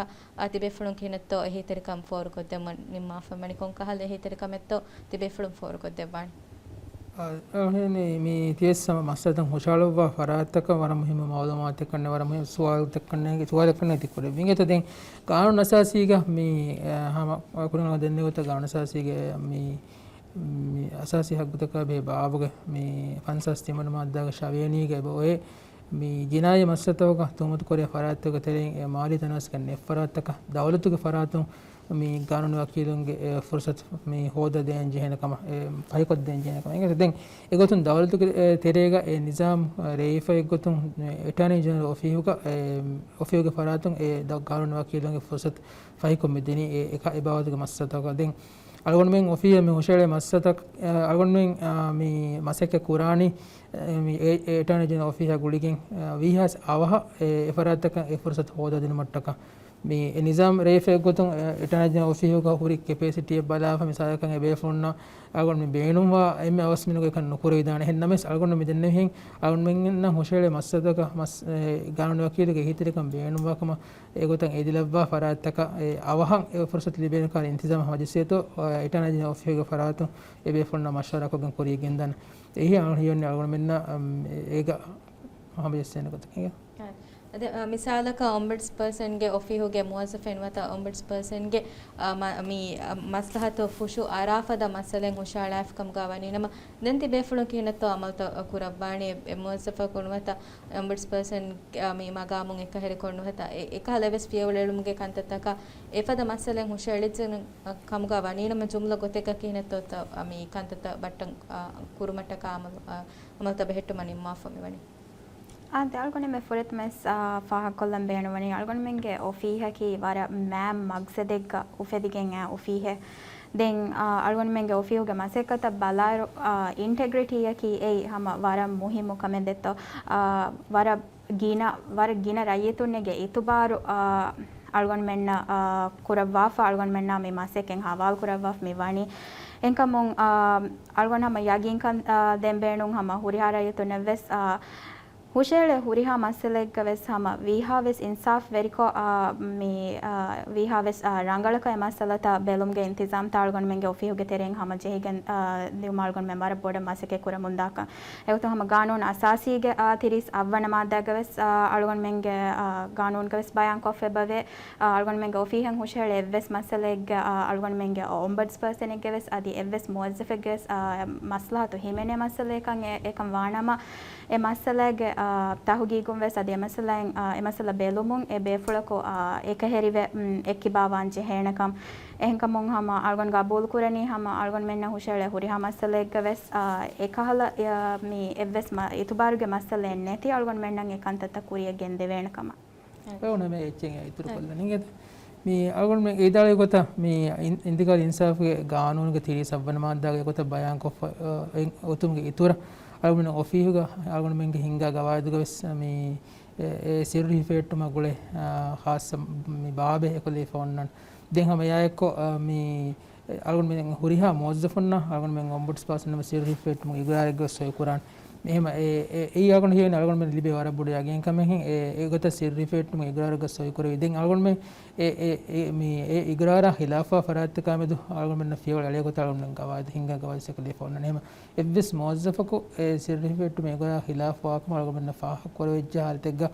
Speaker 1: ಅತಿ ಬೇಫಳುಂ ಕಿನತ್ತೋ ಎಹಿ ತೆರಿಕಂ ಫೋರ್ ಕೊದ್ದೆಮ ನಿಮ್ಮ ಫಮಣಿ ಕೊಂಕ ಹಲ ಎಹಿ ತೆರಿಕಮೆತ್ತೋ ತಿ ಬೇಫಳುಂ ಫೋರ್ ಕೊದ್ದೆವಾಣಿ
Speaker 2: මේ තියස්සම මස්සතන් හොෂාලුවා ෆරාත්තක වර මුහිම මවලමාත කන්න වර මුහිම සුවාල් තක්කන්නේ සුවාල් කරන්න තිකොර විංගත දෙන් කානු නසාසීග මේ හම කුරුණ දෙන්නේ උත ගාන නසාසීග මේ අසාසී හග්ගතක බේ බාවග මේ පන්සස් තිමන මද්දාග ශවේනීග බොයේ මේ ජිනාය මස්සතවක තුමතු කොරිය ෆරාත්තක තෙරින් මාලි තනස් කන්නේ ෆරාත්තක දවලතුක ෆරාතුන් මේ ගානුන වකීලුන්ගේ ෆුර්සත් මේ හොද දෙන් ජෙහෙනකම පයිකොත් දෙන් ජෙහෙනකම ඒක දැන් ඒගොතුන් දවලතුක තෙරේග ඒ නිසාම් රේෆ ඒගොතුන් එටර්නි ජනරල් ඔෆියුගේ ෆරාතුන් ඒ ගානුන වකීලුන්ගේ ෆුර්සත් පයිකො මෙදෙනි ඒ එක ඒ බවදක මස්සතක දැන් අලගොන් මෙන් ඔෆිය මේ හොෂලේ මස්සතක් අලගොන් මෙන් මේ මසක කුරානි මේ එටර්නි ජනරල් ඔෆිය ගුලිගෙන් විහස් අවහ ඒ ෆරාතක ඒ ෆුර්සත් හොද දෙන මට්ටක මේ නිසාම් රේෆ ගොතුන් එටනජන ඔෆියෝග හුරි කැපැසිටිය බලාව මිසාලකන් එබේ ෆොන්න අලගොන් මේ බේනුම්වා එමෙ අවස්මිනුක එක නොකර විදාන හෙන්නමස් අලගොන් මෙ දෙන්නේ හින් අලගොන් මෙන් නම් හොෂලේ මස්සදක මස් ගානන වකීලගේ හිතරකම් බේනුම්වාකම ඒගොතන් එදිලබ්වා ෆරාත්තක අවහන් ඒ ෆුර්සත් ලිබෙන කාල ඉන්තිසාම හදිසියතෝ එටනජන ඔෆියෝග ෆරාතු එබේ ෆොන්න මෂරකගෙන් කොරිය ගෙන්දන එහි අලගොන් අලගොන් මෙන්න ඒක හබියස්සෙන කොට කිය
Speaker 1: ಅದೇ ಮಿಸಾಲಕ ಒಂಬಡ್ಸ್ ಪರ್ಸನ್ಗೆ ಒಫಿಹುಗೆ ಮುವಜಫೆನ್ ವತ ಒಂಬಡ್ಸ್ ಪರ್ಸನ್ಗೆ ಮಿ ಮಸ್ಲಹತ್ ಫುಶು ಅರಾಫದ ಮಸಲೆಂ ಹುಷಾಳಾಫ್ ಕಮ್ ಗವನಿ ನಮ ದಂತಿ ಬೇಫುಳು ಕಿನತ್ತು ಅಮಲ್ತ ಕುರಬ್ಬಾಣಿ ಮುವಜಫ ಕುಣವತ ಒಂಬಡ್ಸ್ ಪರ್ಸನ್ ಮಿ ಮಗಾಮುಂ ಎಕ ಹೆರಿಕೊಂಡು ಹತ ಎಕ ಲೆವೆಸ್ ಫಿಯವಳೆಳುಮ್ಗೆ ಕಂತತಕ ಎಫದ ಮಸಲೆಂ ಹುಷಾಳಿಜನ್ ಕಮ್ ಗವನಿ ನಮ ಜುಮ್ಲ ಗೊತೆಕ ಕಿನತ್ತು ಮಿ ಕಂತತ ಬಟ್ಟಂ ಕುರುಮಟ್ಟಕ ಅಮಲ್ತ ಬೆහෙಟ್ಟು ಮನಿ ಮಾಫಮಿ ವನಿ
Speaker 3: algone me furet mes faha kollam behnwani algone menge ofiha ki wara mam magsedegga ufedigen a ofihe den algone menge ofihuge masekata balar integrity ki ei hama wara muhimu kamendetto wara gina rayetunege itubaru algone menna kurawwafa algone menna me maseken hawal kurawwaf me wani enkamun algone hama yagin kan den behnun hama hurihara yetunne ves ಹುಷೇಳೆ ಹುರಿಹಾ ಮಸಲೆಗ್ಗವೆಸ್ ಹಮ ವಿಹಾವೆಸ್ Insaf ವೆರಿಕೋ ಮಿ ವಿಹಾವೆಸ್ ರಂಗಳಕ ಮಸಲತ ಬೆಲುಮ್ಗೆ ಇಂತಿಜಾಮ್ ತಾಳ್ಗೊಂಡ್ ಮೆಂಗೆ ಒಫಿಹುಗೆ ತೆರೆಂಗ್ ಹಮ ಜೆಹಿಗೆನ್ ದಿವ್ ಮಾಳ್ಗೊಂಡ್ ಮೆಂಬಾರ ಬೋಡೆ ಮಸಕೆ ಕುರ ಮುಂದಾಕ ಎಗತು ಹಮ ಕಾನೂನ್ ಅಸಾಸಿಗೆ ತಿರಿಸ್ ಅವ್ವನ ಮಾದಾಗವೆಸ್ ಅಳ್ಗೊಂಡ್ ಮೆಂಗೆ ಕಾನೂನ್ ಗವೆಸ್ ಬಯಾನ್ ಕೊಫೆ ಬವೆ ಅಳ್ಗೊಂಡ್ ಮೆಂಗೆ ಒಫಿಹಂಗ್ ಹುಷೇಳೆ ಎವ್ವೆಸ್ ಮಸಲೆಗ್ಗೆ ಅಳ್ಗೊಂಡ್ ಮೆಂಗೆ ಒಂಬಡ್ಸ್ ಪರ್ಸನಿಗೆವೆಸ್ ಅದಿ ಎವ್ವೆಸ್ ಮುವಜ್ಜಫೆಗೆಸ್ ಮಸ್ಲಹತು ಹಿಮೆನೆ ಮಸಲೆಕಂ ಏಕಂ ವಾಣಮ e masalaga tahugigum ves adi masalan e masala belumun e befulako ekaherive ekkibawan jehenakam ehenkamun hama algon gabul kurani hama algon menna hushale huri hama masalega ves ekahala mi evves itubaruge masala neti algon mennan ekantata kuriya gen devenakama
Speaker 2: ona me echen ituru kolla ninged mi algon me edale gota mi indikal insaf ge gaanunge thiri sabban maddaga gota bayan ko otumge itura algon ofihuga algon menge hinga gawaiduga ves mi e sirri fettuma gole khas mi baabe ekole fonnan den hama ya ekko mi algon men huriha muwazzafunna algon men ombuds person me sirri fettuma igurare go soy kuran එහෙම ඒ යගොන හියන අලගොන මෙ ලිබේ වර බුඩ යගෙන් කමෙන් ඒ ගොත සිරි fate ම ඉග්‍රාර ග සොයි කර ඉදෙන් අලගොන මෙ ඒ මේ ඒ ඉග්‍රාර හිලාෆා ෆරාත් කාමෙදු අලගොන මෙන්න ෆියවල අලිය ගොත අලගොන ගවාද හින්ග ගවාද සකලේ ෆෝන්න එහෙම එව්ස් මොස්සෆකෝ ඒ සිරි fate ම ඉග්‍රාර හිලාෆා කම අලගොන මෙන්න ෆාහ කර වෙජ්ජ හල්තෙග්ග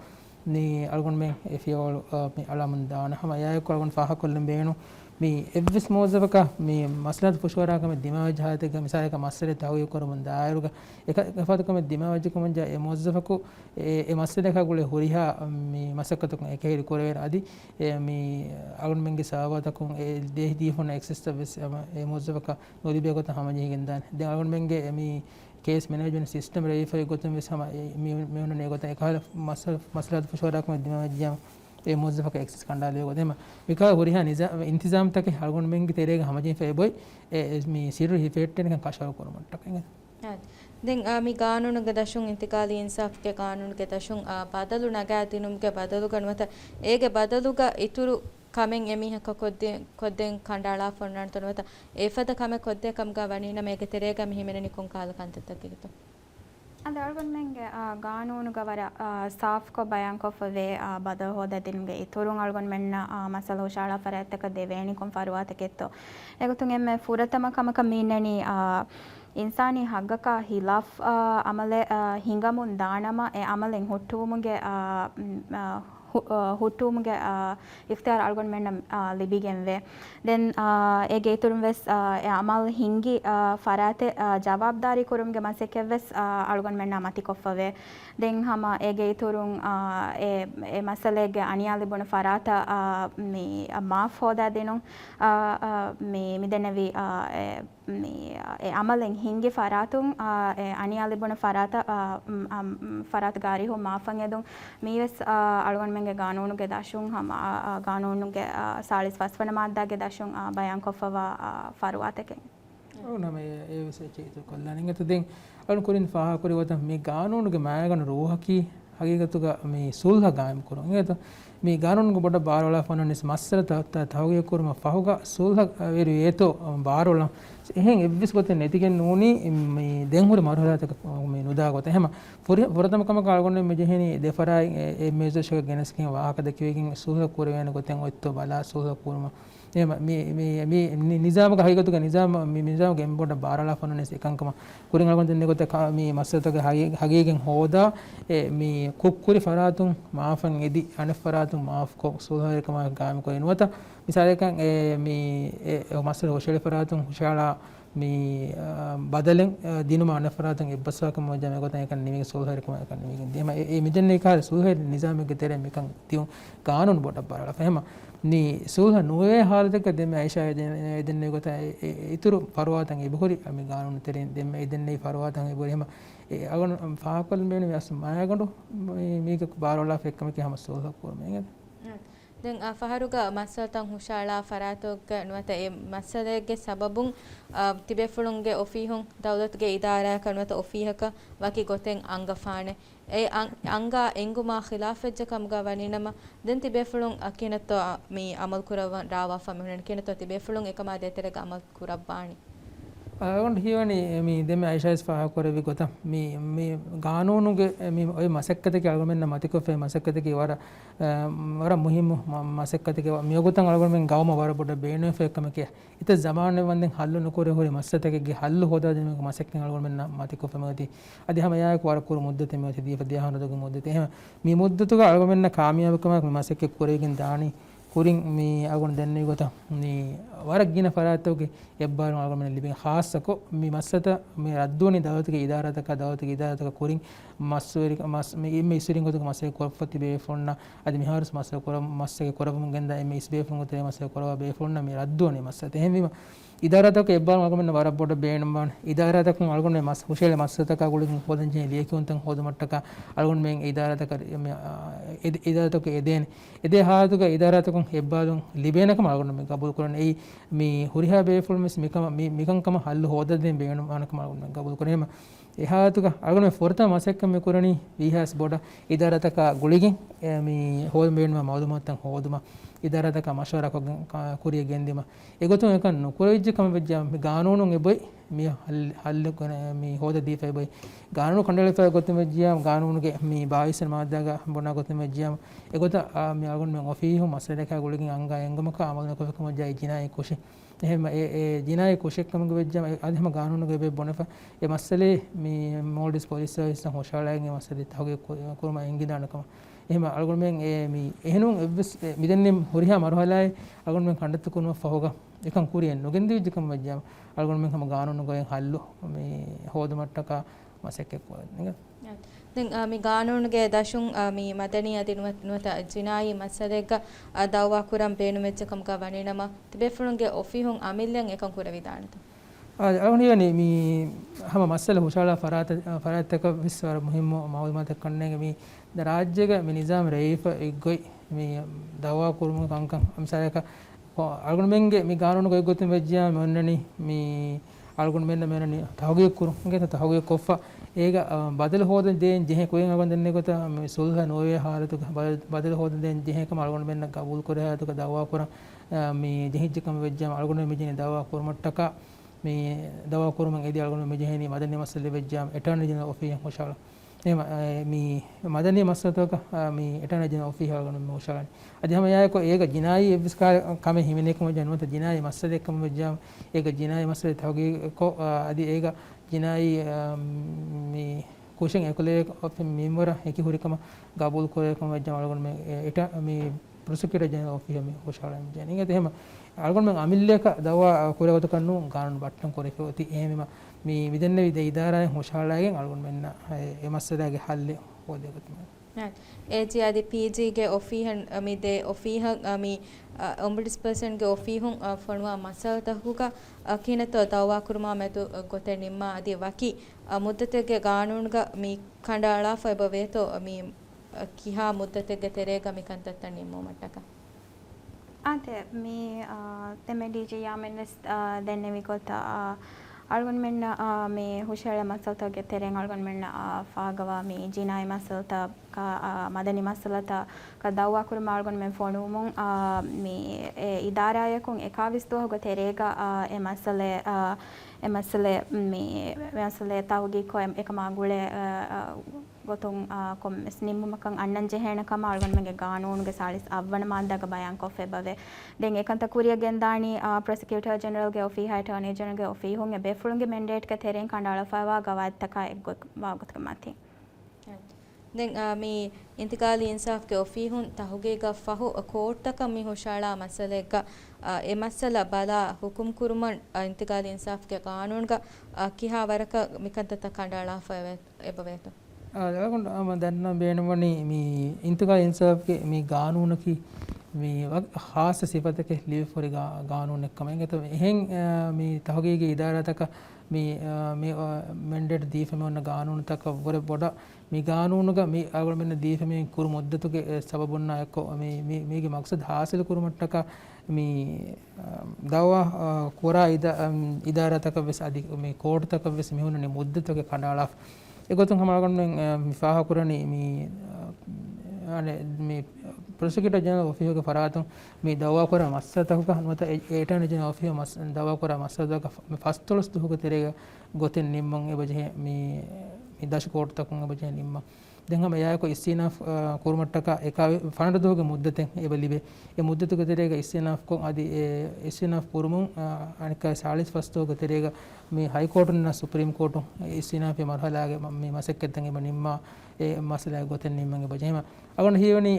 Speaker 2: නී අලගොන මෙ ඒ ෆියවල මේ අලමුන් දාන හැම යය අලගොන ෆාහ කොල්ලම් බේනු mi evvis mozavaka mi maslat pushwara kame dimaw jahate ga misale ka masale tawiy korumun dairuga ekafatu kame dimaw jikum ja e mozavaku e masale ka gule huriha mi masakatu ko ekehiri korera adi mi agun mengi sawata ko e dehdi hona access service e mozavaka nodibe ko ta hamaji gendan den agun menge mi case management system verify gotum sama mi meuna ne gota ekala maslat pushwara kame dimaw jam ඒ මොzzafaka access කණ්ඩායම ගොතෙම විකා හොරිහා ඉන්තිසාම් තක හල්ගොන් මෙන්ගේ තේරේග හමජින් ෆේබොයි මේ සිරු හිෆෙට් එකෙන් කෂව කරමට්ටක එහෙනම්
Speaker 1: දැන් මේ කානූනුගේ දශුන් ඉන්තිකාලී ඉන්සාෆ්ගේ කානූනුගේ දශුන් බදලු නගාතිනුම්ගේ බදලු ගන්නවත ඒගේ බදලුග ඉතුරු කමෙන් එමිහක කොද්දෙන් කණ්ඩාලා ෆොන්නන් තනවත ඒෆද කම කොද්දේ කම්ග වණින මේගේ තේරේග මිහිමෙන නිකුන් කාලකන්තතකෙතු
Speaker 3: and algon menge gaanunu gawara staff ko bayan ko fave bada hoda dinge iturun algon menna masala ushala farattaka deveni kon faruwata ketto egotun emme furatama kamaka minani insani haggaka hilaf amale hingamun daanama e amalen huttumuge ಹುಟ್ಟುಮ್ಗೆ iftar ಅಳ್ಗೊಂಡು ಮೆಣ್ಣ ಲಿಬಿಗೆಂವೆ then ಏಗೆ ಇತುರುಂ ವೆಸ್ Amal ಹಿಂಗಿ ಫರಾತೆ ಜವಾಬ್ದಾರಿ ಕುರುಮ್ಗೆ ಮಸೆಕೆವೆಸ್ ಅಳ್ಗೊಂಡು ಮೆಣ್ಣ ಮತಿ ಕೊಫವೆ then ಹಮ ಏಗೆ ಇತುರುಂ A ಮಸಲೆಗೆ ಅಣಿಯಾಲಿ ಬುಣ ಫರಾತ ಮಿ ಮಾಫ್ ಹೋದ ದಿನು ಮಿದೆನವಿ අමලෙන් හිංගේ ෆරාතුන් අනියාලි බොන ෆරාත ගාරි හෝ මාෆන් එදුන් මීවස් අලුවන් මෙන්ගේ ගානෝනුගේ දශුන් හම ගානෝනුගේ සාලිස් වස්වන මාද්දාගේ දශුන් බයන් කොෆවා ෆරුවාතකෙන්
Speaker 2: ඔව් ඒ විශේෂිත කොල්ලනින් එතෙන් අලුන් කුරින් ෆාහ කුරි වත මේ ගානෝනුගේ මායගන රෝහකි හගීගතුග මේ සුල්හ ගායම් කරොන් එත මේ ගානෝනුගේ බොඩ බාරවල ෆොනනිස් මස්සර තවගේ කුරුම ෆහුග සුල්හ වෙරි ඒතෝ බාරවල එහෙන් එව්විස් ගොතේ නැතිගෙන් නෝනි මේ දැන් හොර මරහලාතක මේ නොදා ගොත එහෙම වරතම කම කාලගොන්නේ මෙජෙහෙනි දෙෆරයි මේ මේසෂක ගෙනස්කින් වාහක දෙකවකින් සුල්හ කුරේන ගොතෙන් ඔයත්තු බලා සුල්හ කුරුම එහෙම මේ නිසාමක හයිගතුක නිසාම මේ නිසාම ගෙම්බොඩ බාරලා ෆොනනිස් එකංකම කුරින් අලගොන් දෙන්නේ ගොත මේ මස්සතක හගේගෙන් හොදා මේ කුක්කුරි ෆරාතුන් මාෆන් එදි අන ෆරාතුන් මාෆ් කො සුල්හ එකම ගාම කොයිනවත මිසාලකන් මේ මස්සල ඔෂෙල ෆරාතුන් හුෂාලා මේ බදලෙන් දිනුම අනෆරාතුන් ඉබ්බසකම මොජම ගොත එකන් නිමික සුල්හ එකම එකන් නිමික දෙම මේ මෙදෙන්නේ කාර සුල්හ නිසාමක තෙරෙ මිකන් තියුන් කානුන් බොඩ බාරලා ෆහම ni sulha nuwe halataka demme aisha edenne gota ituru farwatan ibhuri ami gaanun terin demme edenne farwatan ibhuri hema agon faakol meni as mayagandu meke barola fekkame ke hama sulha kurme
Speaker 1: දැන් ෆහරුග මස්සල්තන් හුෂාලා ෆරාතෝග නුවත ඒ මස්සලගේ සබබුන් තිබෙෆුළුන්ගේ ඔෆීහුන් දවලත්ගේ ඉදාරා කරනවත ඔෆීහක වකි ගොතෙන් අංගෆානේ ඒ අංගා එංගුමා ඛිලාෆෙජ්ජ කම්ගා වනිනම දැන් තිබෙෆුළුන් අකිනතෝ මේ අමල් කුරව රාවා ෆමෙන් කිනතෝ තිබෙෆුළුන් එකමා දෙතරක අමල් කුරබ්බානි
Speaker 2: අගොන්ට හිවනි මේ දෙම අයිෂයිස් පහ කරවි ගොත මේ ගානෝනුගේ මේ ඔය මසක්කතක අල්ගොමෙන්න මතිකොෆේ මසක්කතක වර මුහිම මසක්කතක මියගොතන් අල්ගොමෙන් ගවම වර බොඩ බේනෝ ෆෙක්කම කිය ඉත ජමානේ වන්දෙන් හල්ලු නොකර හොරි මස්සතකගේ හල්ලු හොදා දෙමක මසක්කෙන් අල්ගොමෙන්න මතිකොෆමති අද හැම යායක වර කුරු මුද්දතේ මේ දී පදියාහනදක මුද්දතේ එහෙම මේ මුද්දතුක අල්ගොමෙන්න කාමියාවකම මසක්කෙ කුරේකින් දානි kuring mi agon denne gota ni warak gina faratoge ebbaru agon libin khassako mi masata mi radduni dawatike idarataka kuring masweri mas mi imme isirin gotuka masay korfati be fonna adi mi harus masay koram masay korabum genda imme isbe fungote masay koraba be fonna mi radduni masata hemima idarataka ebbaru agon warak boda beenman idarataka agon mas hushele masataka gulin hodan je liyekuntan hodumattaka agon men idarataka idarataka ede haatuka idarataka එබ්බාදුන් ලිබේනකම අලගොන්න මේ කබුල් කරන ඒ මේ හුරිහා බේෆුල් miss මිකංකම හල්ල හොදදෙන් බේන මානකම අලගොන්න කබුල් කරනම එහාතුක අලගොන්න ෆොරතා මාසෙක්කම මේ කරණි විහාස් බොඩ ඉදාරතක ගුලිගින් මේ හොල් බේනම මවදුමත්තන් හොදුම ඉදාරතක මෂවරක කුරිය ගෙන්දිම ඒගොතුන් එක නොකරවිජ්ජකම වෙජ්ජා මේ ගානෝනුන් එබයි මේ හල්ල කරන මේ හොද දීෆයි බයි ගානෝනු කණ්ඩලෙෆා ගොතුම වෙජ්ජා ගානෝනුගේ මේ 22 මාදාග බොනා ගොතුම වෙජ්ජා ඒගොත මේ අලගොන්න මේ ඔෆීහු මසලක ගුලිගින් අංගා එංගමක ආමලන කොෆකම ජයි ජිනායි කුෂි එහෙම ඒ ජිනායි කුෂෙක්කම වෙජ්ජා අදම ගානෝනුගේ බේ බොනෆ ඒ මස්සලේ මේ මෝල්ඩිස් පොලිස් සර්විස් හොෂාලයන් ඒ මස්සලේ තහගේ කුරුම එංගිදානකම එහෙම අලගොන්න මෙන් ඒ මේ එහෙනුම් එවස් මිදෙන්නේ හොරිහා මරහලයි අලගොන්න මෙන් කණ්ඩත් කුරුම ෆහෝග එකන් කුරියෙන් නොගෙන්දි විජ්ජකම වෙජ්ජා අලගොන්න මෙන් හැම ගානෝනුගේ හල්ලු මේ හොදමට්ටක මසෙක්කෙක් වගේ
Speaker 1: දැන් මේ ගානෝනුගේ දශුන් මේ මදනී අදිනුවත ජිනායි මස්සලෙක දවවා කුරම් බේනු මෙච්චකම් ගවණේනම තිබෙෆුණුගේ ඔෆිහුන් අමිල්ලෙන් එකන් කුර විදානත
Speaker 2: අගොනියනි මේ හැම මස්සල හුෂාලා ෆරාතක විස්වර මුහිම මවුමත කන්නේගේ මේ ද රාජ්‍යක මේ නිසාම රයිෆ එක්ගොයි මේ දවවා කුරුම කංකම් අම්සයක අලගොන්න මෙන්ගේ මේ ගානෝනුගේ ගොතුම් වෙජ්ජා මොන්නනි මේ අලගොන්න මෙන්න මෙන්නනි තහගේ කුරුම් ගේ තහගේ කොෆා ඒක බදල හොදෙන් දෙන් ජෙහ කොයෙන් අගොන් දෙන්නේ කොට මේ සුල්හ නොවේ හාලතුක බදල හොදෙන් දෙන් ජෙහකම අලගොන්න මෙන්න කබූල් කරහතුක දවවා කුරම් මේ ජෙහිජ්ජකම වෙජ්ජාම අලගොන්න මෙජිනේ දවවා කුරමට්ටක මේ දවවා කුරම එදී අලගොන්න මෙජෙහිනි මදන්නේ මස්සලේ වෙජ්ජාම එටර්නි ජන ඔෆියන් හොෂාලා එහෙම මේ මදන්නේ මස්සතක මේ එටර්නි ජන ඔෆිය අලගොන්න හොෂාලා අද හැම යායක ඒක ජිනායි එවිස්කාර කම හිමිනේකම ජනවත ජිනායි මස්සලේකම වෙජ්ජාම ඒක ජිනායි මස්සලේ තවගේ කො අදී ඒක ජිනායි මේ කුෂන් එකලේ ඔෆ මෙම්බර එකි හුරිකම ගබුල් කොයකම වෙජ්ජාම අලගොන්න මේ එට මේ ප්‍රොසිකියුටර් ජනරල් ඔෆිස් මේ හොෂාලා ජනිගත එහෙම අලගොන්න මං අමිල්ලේක දවා කුරවත කන්නු ගානන් බට්ටම් කොරේකෝති එහෙම මේ විදෙන්නේ විද ඉදාරාය හොෂාලාගෙන් අලගොන්න මෙන්න ඒ මස්සදාගේ හල්ලේ හොදේකත්
Speaker 1: ඒජියාදි පීජීගේ ඔෆීහන් මිදේ ඔෆීහන් මි ඔම්බුඩ්ස්පර්සන් ගේ ඔෆීහුන් ෆණුවා මසල්තහුක කිනතෝ දවා කුරුමා මෙතු ගොතේ නිම්මා අදී වකි මුද්දතගේ ගානුන්ග මි කණ්ඩාලා ෆබවේතෝ මි කිහා මුද්දතගේ තෙරේග මි කන්තත්ත නිම්මෝ මට්ටක
Speaker 3: අද මේ තෙමෙඩීජි යාමෙන්නස් දෙන්නේ විකොත අල්ගොන් මෙන්න මේ හුෂාල මසල්තගේ තෙරෙන් අල්ගොන් මෙන්න ෆාගවා මේ ජිනායි මසල්ත මදනි මසලත කදවවා කුරුම අල්ගොන් මෙන් ෆොනුමුන් මේ ඉදාරායකුන් එකාවිස්තුව ගො තෙරේග එමසලේ මේ වැසලේ තවගේ කො එක මාගුලේ ගොතුන් කොම් ස්නිම්මකන් අන්නන් ජෙහෙනකම අල්ගොන් මෙගේ ගානෝනුගේ සාලිස් අවවන මාන්දක බයන් කොෆේ බවේ දෙන් එකන්ත කුරිය ගෙන්දානි ප්‍රොසිකියුටර් ජෙනරල් ගේ ඔෆී හයිට අනේ ජෙනරල් ගේ ඔෆී හොන් බෙෆුලුන්ගේ මෙන්ඩේට් ක තෙරෙන් කණ්ඩාලා ෆාවා ගවත්තක එක්ගොත් වාගොතක මතී
Speaker 1: දැන් මේ ඉන්තිකාලි ඉන්සාෆ් ගේ ඔෆී හොන් තහුගේ ಗ ಫಹು ಕೋರ್ಟಕ ಮಿ ಹುಷಾಳಾ ಮಸಲೆಗ ಎ ಮಸಲ ಬಲ ಹುಕುಂ ಕುರುಮನ್ ಇಂತಿಕಾಲಿ ಇನ್ಸಾಫ್ ಗೆ ಕಾನೂನ್ ಗ ಕಿಹಾ ವರಕ ಮಿಕಂತ ಕಂಡಾಳಾ ಫವೆ ಎಬವೇತ
Speaker 2: අලගොන්න දන්න බේනවනි මේ ඉන්තිකාල ඉන්සාෆ්ගේ මේ ගානූනකි මේ ખાસ සිපතක ලිව් ෆොරි ගානූන එක්කම එතන එහෙන් මේ තහගේගේ ඉදාරතක මේ මෙන්ඩේට් දීෆම වන ගානූන තක වර බොඩ මේ ගානූනක මේ අගල මෙන්න දීෆමෙන් කුරු මුද්දතුගේ සබබුන්න එක්ක මේගේ මක්සද් හාසිල කුරුමට්ටක මේ දවා කොරා ඉදාරතක වෙස් අධි මේ කෝට්තක වෙස් මෙහුනනේ මුද්දතුගේ කණ්ඩාලා ඒගොතුන් හමාගොන්න මිෆාහ කුරණි මේ අනේ මේ prosecutor general office ge faratun me dawa kora massata ka hanwata attorney general office mas dawa kora massata ka first tolos duhuga terega goten nimmon ebaje me dash court takun ebaje nimma den hama yaako istinaf kurmattaka eka fanada duhuga muddaten ebalibe e muddatuga terega istinaf kon adi istinaf kurumun anika 41 duhuga terega me high court na supreme court istinaf e marhalage me masekketten eba nimma e masala goten nimman ebaje hema agon hiwani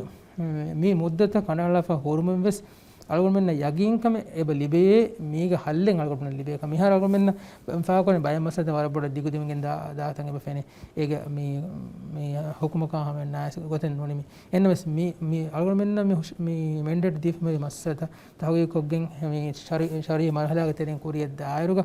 Speaker 2: me muddata kanalafa hormum ves algon menna yagin kame eba libe meega hallen algon libe ka mihar algon menna fa kone bayam masata war boda digudimgen da tan eba fene ege me hukuma ka hamen nas goten noni mi ennes mi algon menna mi mandate dif me masata tawge koggen me shari marhala ga teren kuriyad dairuga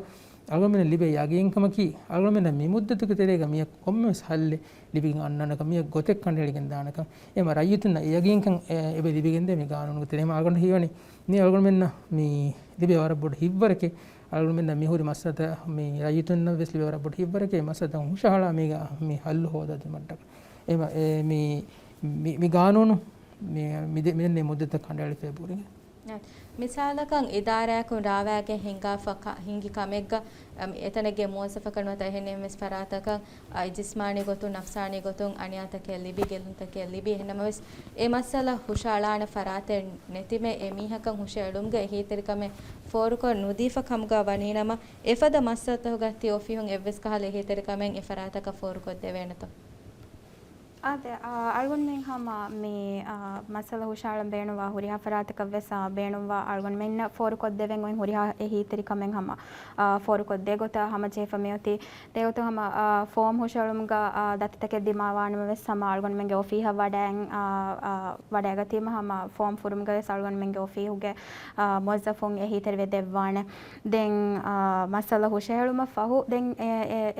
Speaker 2: algon menna libe yagin kama ki algon menna mi muddatu ke terega mi komme halle libigin annana ka mi gotek kandeligen danaka ema rayutuna yagin kan ebe libigin de mi ganunu terema algon hiwani ni algon menna mi libe war bod hibbarake algon menna mi hori masata mi rayutuna ves libe war bod hibbarake masata hushala mega mi hallu hoda de mattaka ema mi ganunu mi ne muddata kandeli february
Speaker 1: මිසාලකන් ඉදාරයකුන් රාවෑගේ හිංගි කමෙක්ග එතනගේ මෝසෆකනුවත එහෙනෙමස් පරාතකන් ජිස්මානි ගොතුන් නෆ්සානි ගොතුන් අනියාතකේ ලිබි ගෙලුන්තකේ ලිබි එහෙනමස් ඒ මස්සල හුෂාලාන ෆරාතේ නැතිමේ ඒ මීහකන් හුෂෙළුම්ගේ හීතරිකමේ ෆෝරුකො නුදීෆ කම්ග වනීනම එෆද මස්සතහ ගති ඔෆිහුන් එවස් කහලේ හීතරිකමෙන් ඒ ෆරාතක ෆෝරුකො දෙවෙනත
Speaker 3: ಅದೇ ಅಳ್ಗೊಂಡು ಮೆಂಗ್ ಹಮ ಮೇ ಮಸಾಲ ಹುಷಾಳ ಬೇಣುವ ಹುರಿಹ ಫರಾತಕ ವೆಸ ಬೇಣುವ ಅಳ್ಗೊಂಡು ಮೆನ್ನ ಫೋರು ಕೊದ್ದೆವೆಂಗ್ ಒಯ್ ಹುರಿಹ ಎಹಿ ತರಿಕ ಮೆಂಗ್ ಹಮ ಫೋರು ಕೊದ್ದೆ ಗೊತ್ತ ಹಮ ಜೇಫ ಮೇಯತಿ ದೇವತು ಹಮ ಫೋಮ್ ಹುಷಾಳುಮ್ಗ ದತ್ತಕ್ಕೆ ದಿಮಾವಾಣ ವೆಸ್ ಹಮ ಅಳ್ಗೊಂಡು ಮೆಂಗೆ ಒಫಿ ಹ ವಡ್ಯಾಂಗ್ ವಡ್ಯಾಗತಿಮ ಹಮ ಫೋಮ್ ಫುರುಮ್ಗ ವೆಸ್ ಅಳ್ಗೊಂಡು ಮೆಂಗೆ ಒಫಿ ಹುಗೆ ಮೊಜ್ಜಫುಂಗ್ ಎಹಿ ತರಿವೆ ದೆವ್ವಾಣೆ ದೆಂಗ್ ಮಸಾಲ ಹುಷಾಳುಮ ಫಹು ದೆಂಗ್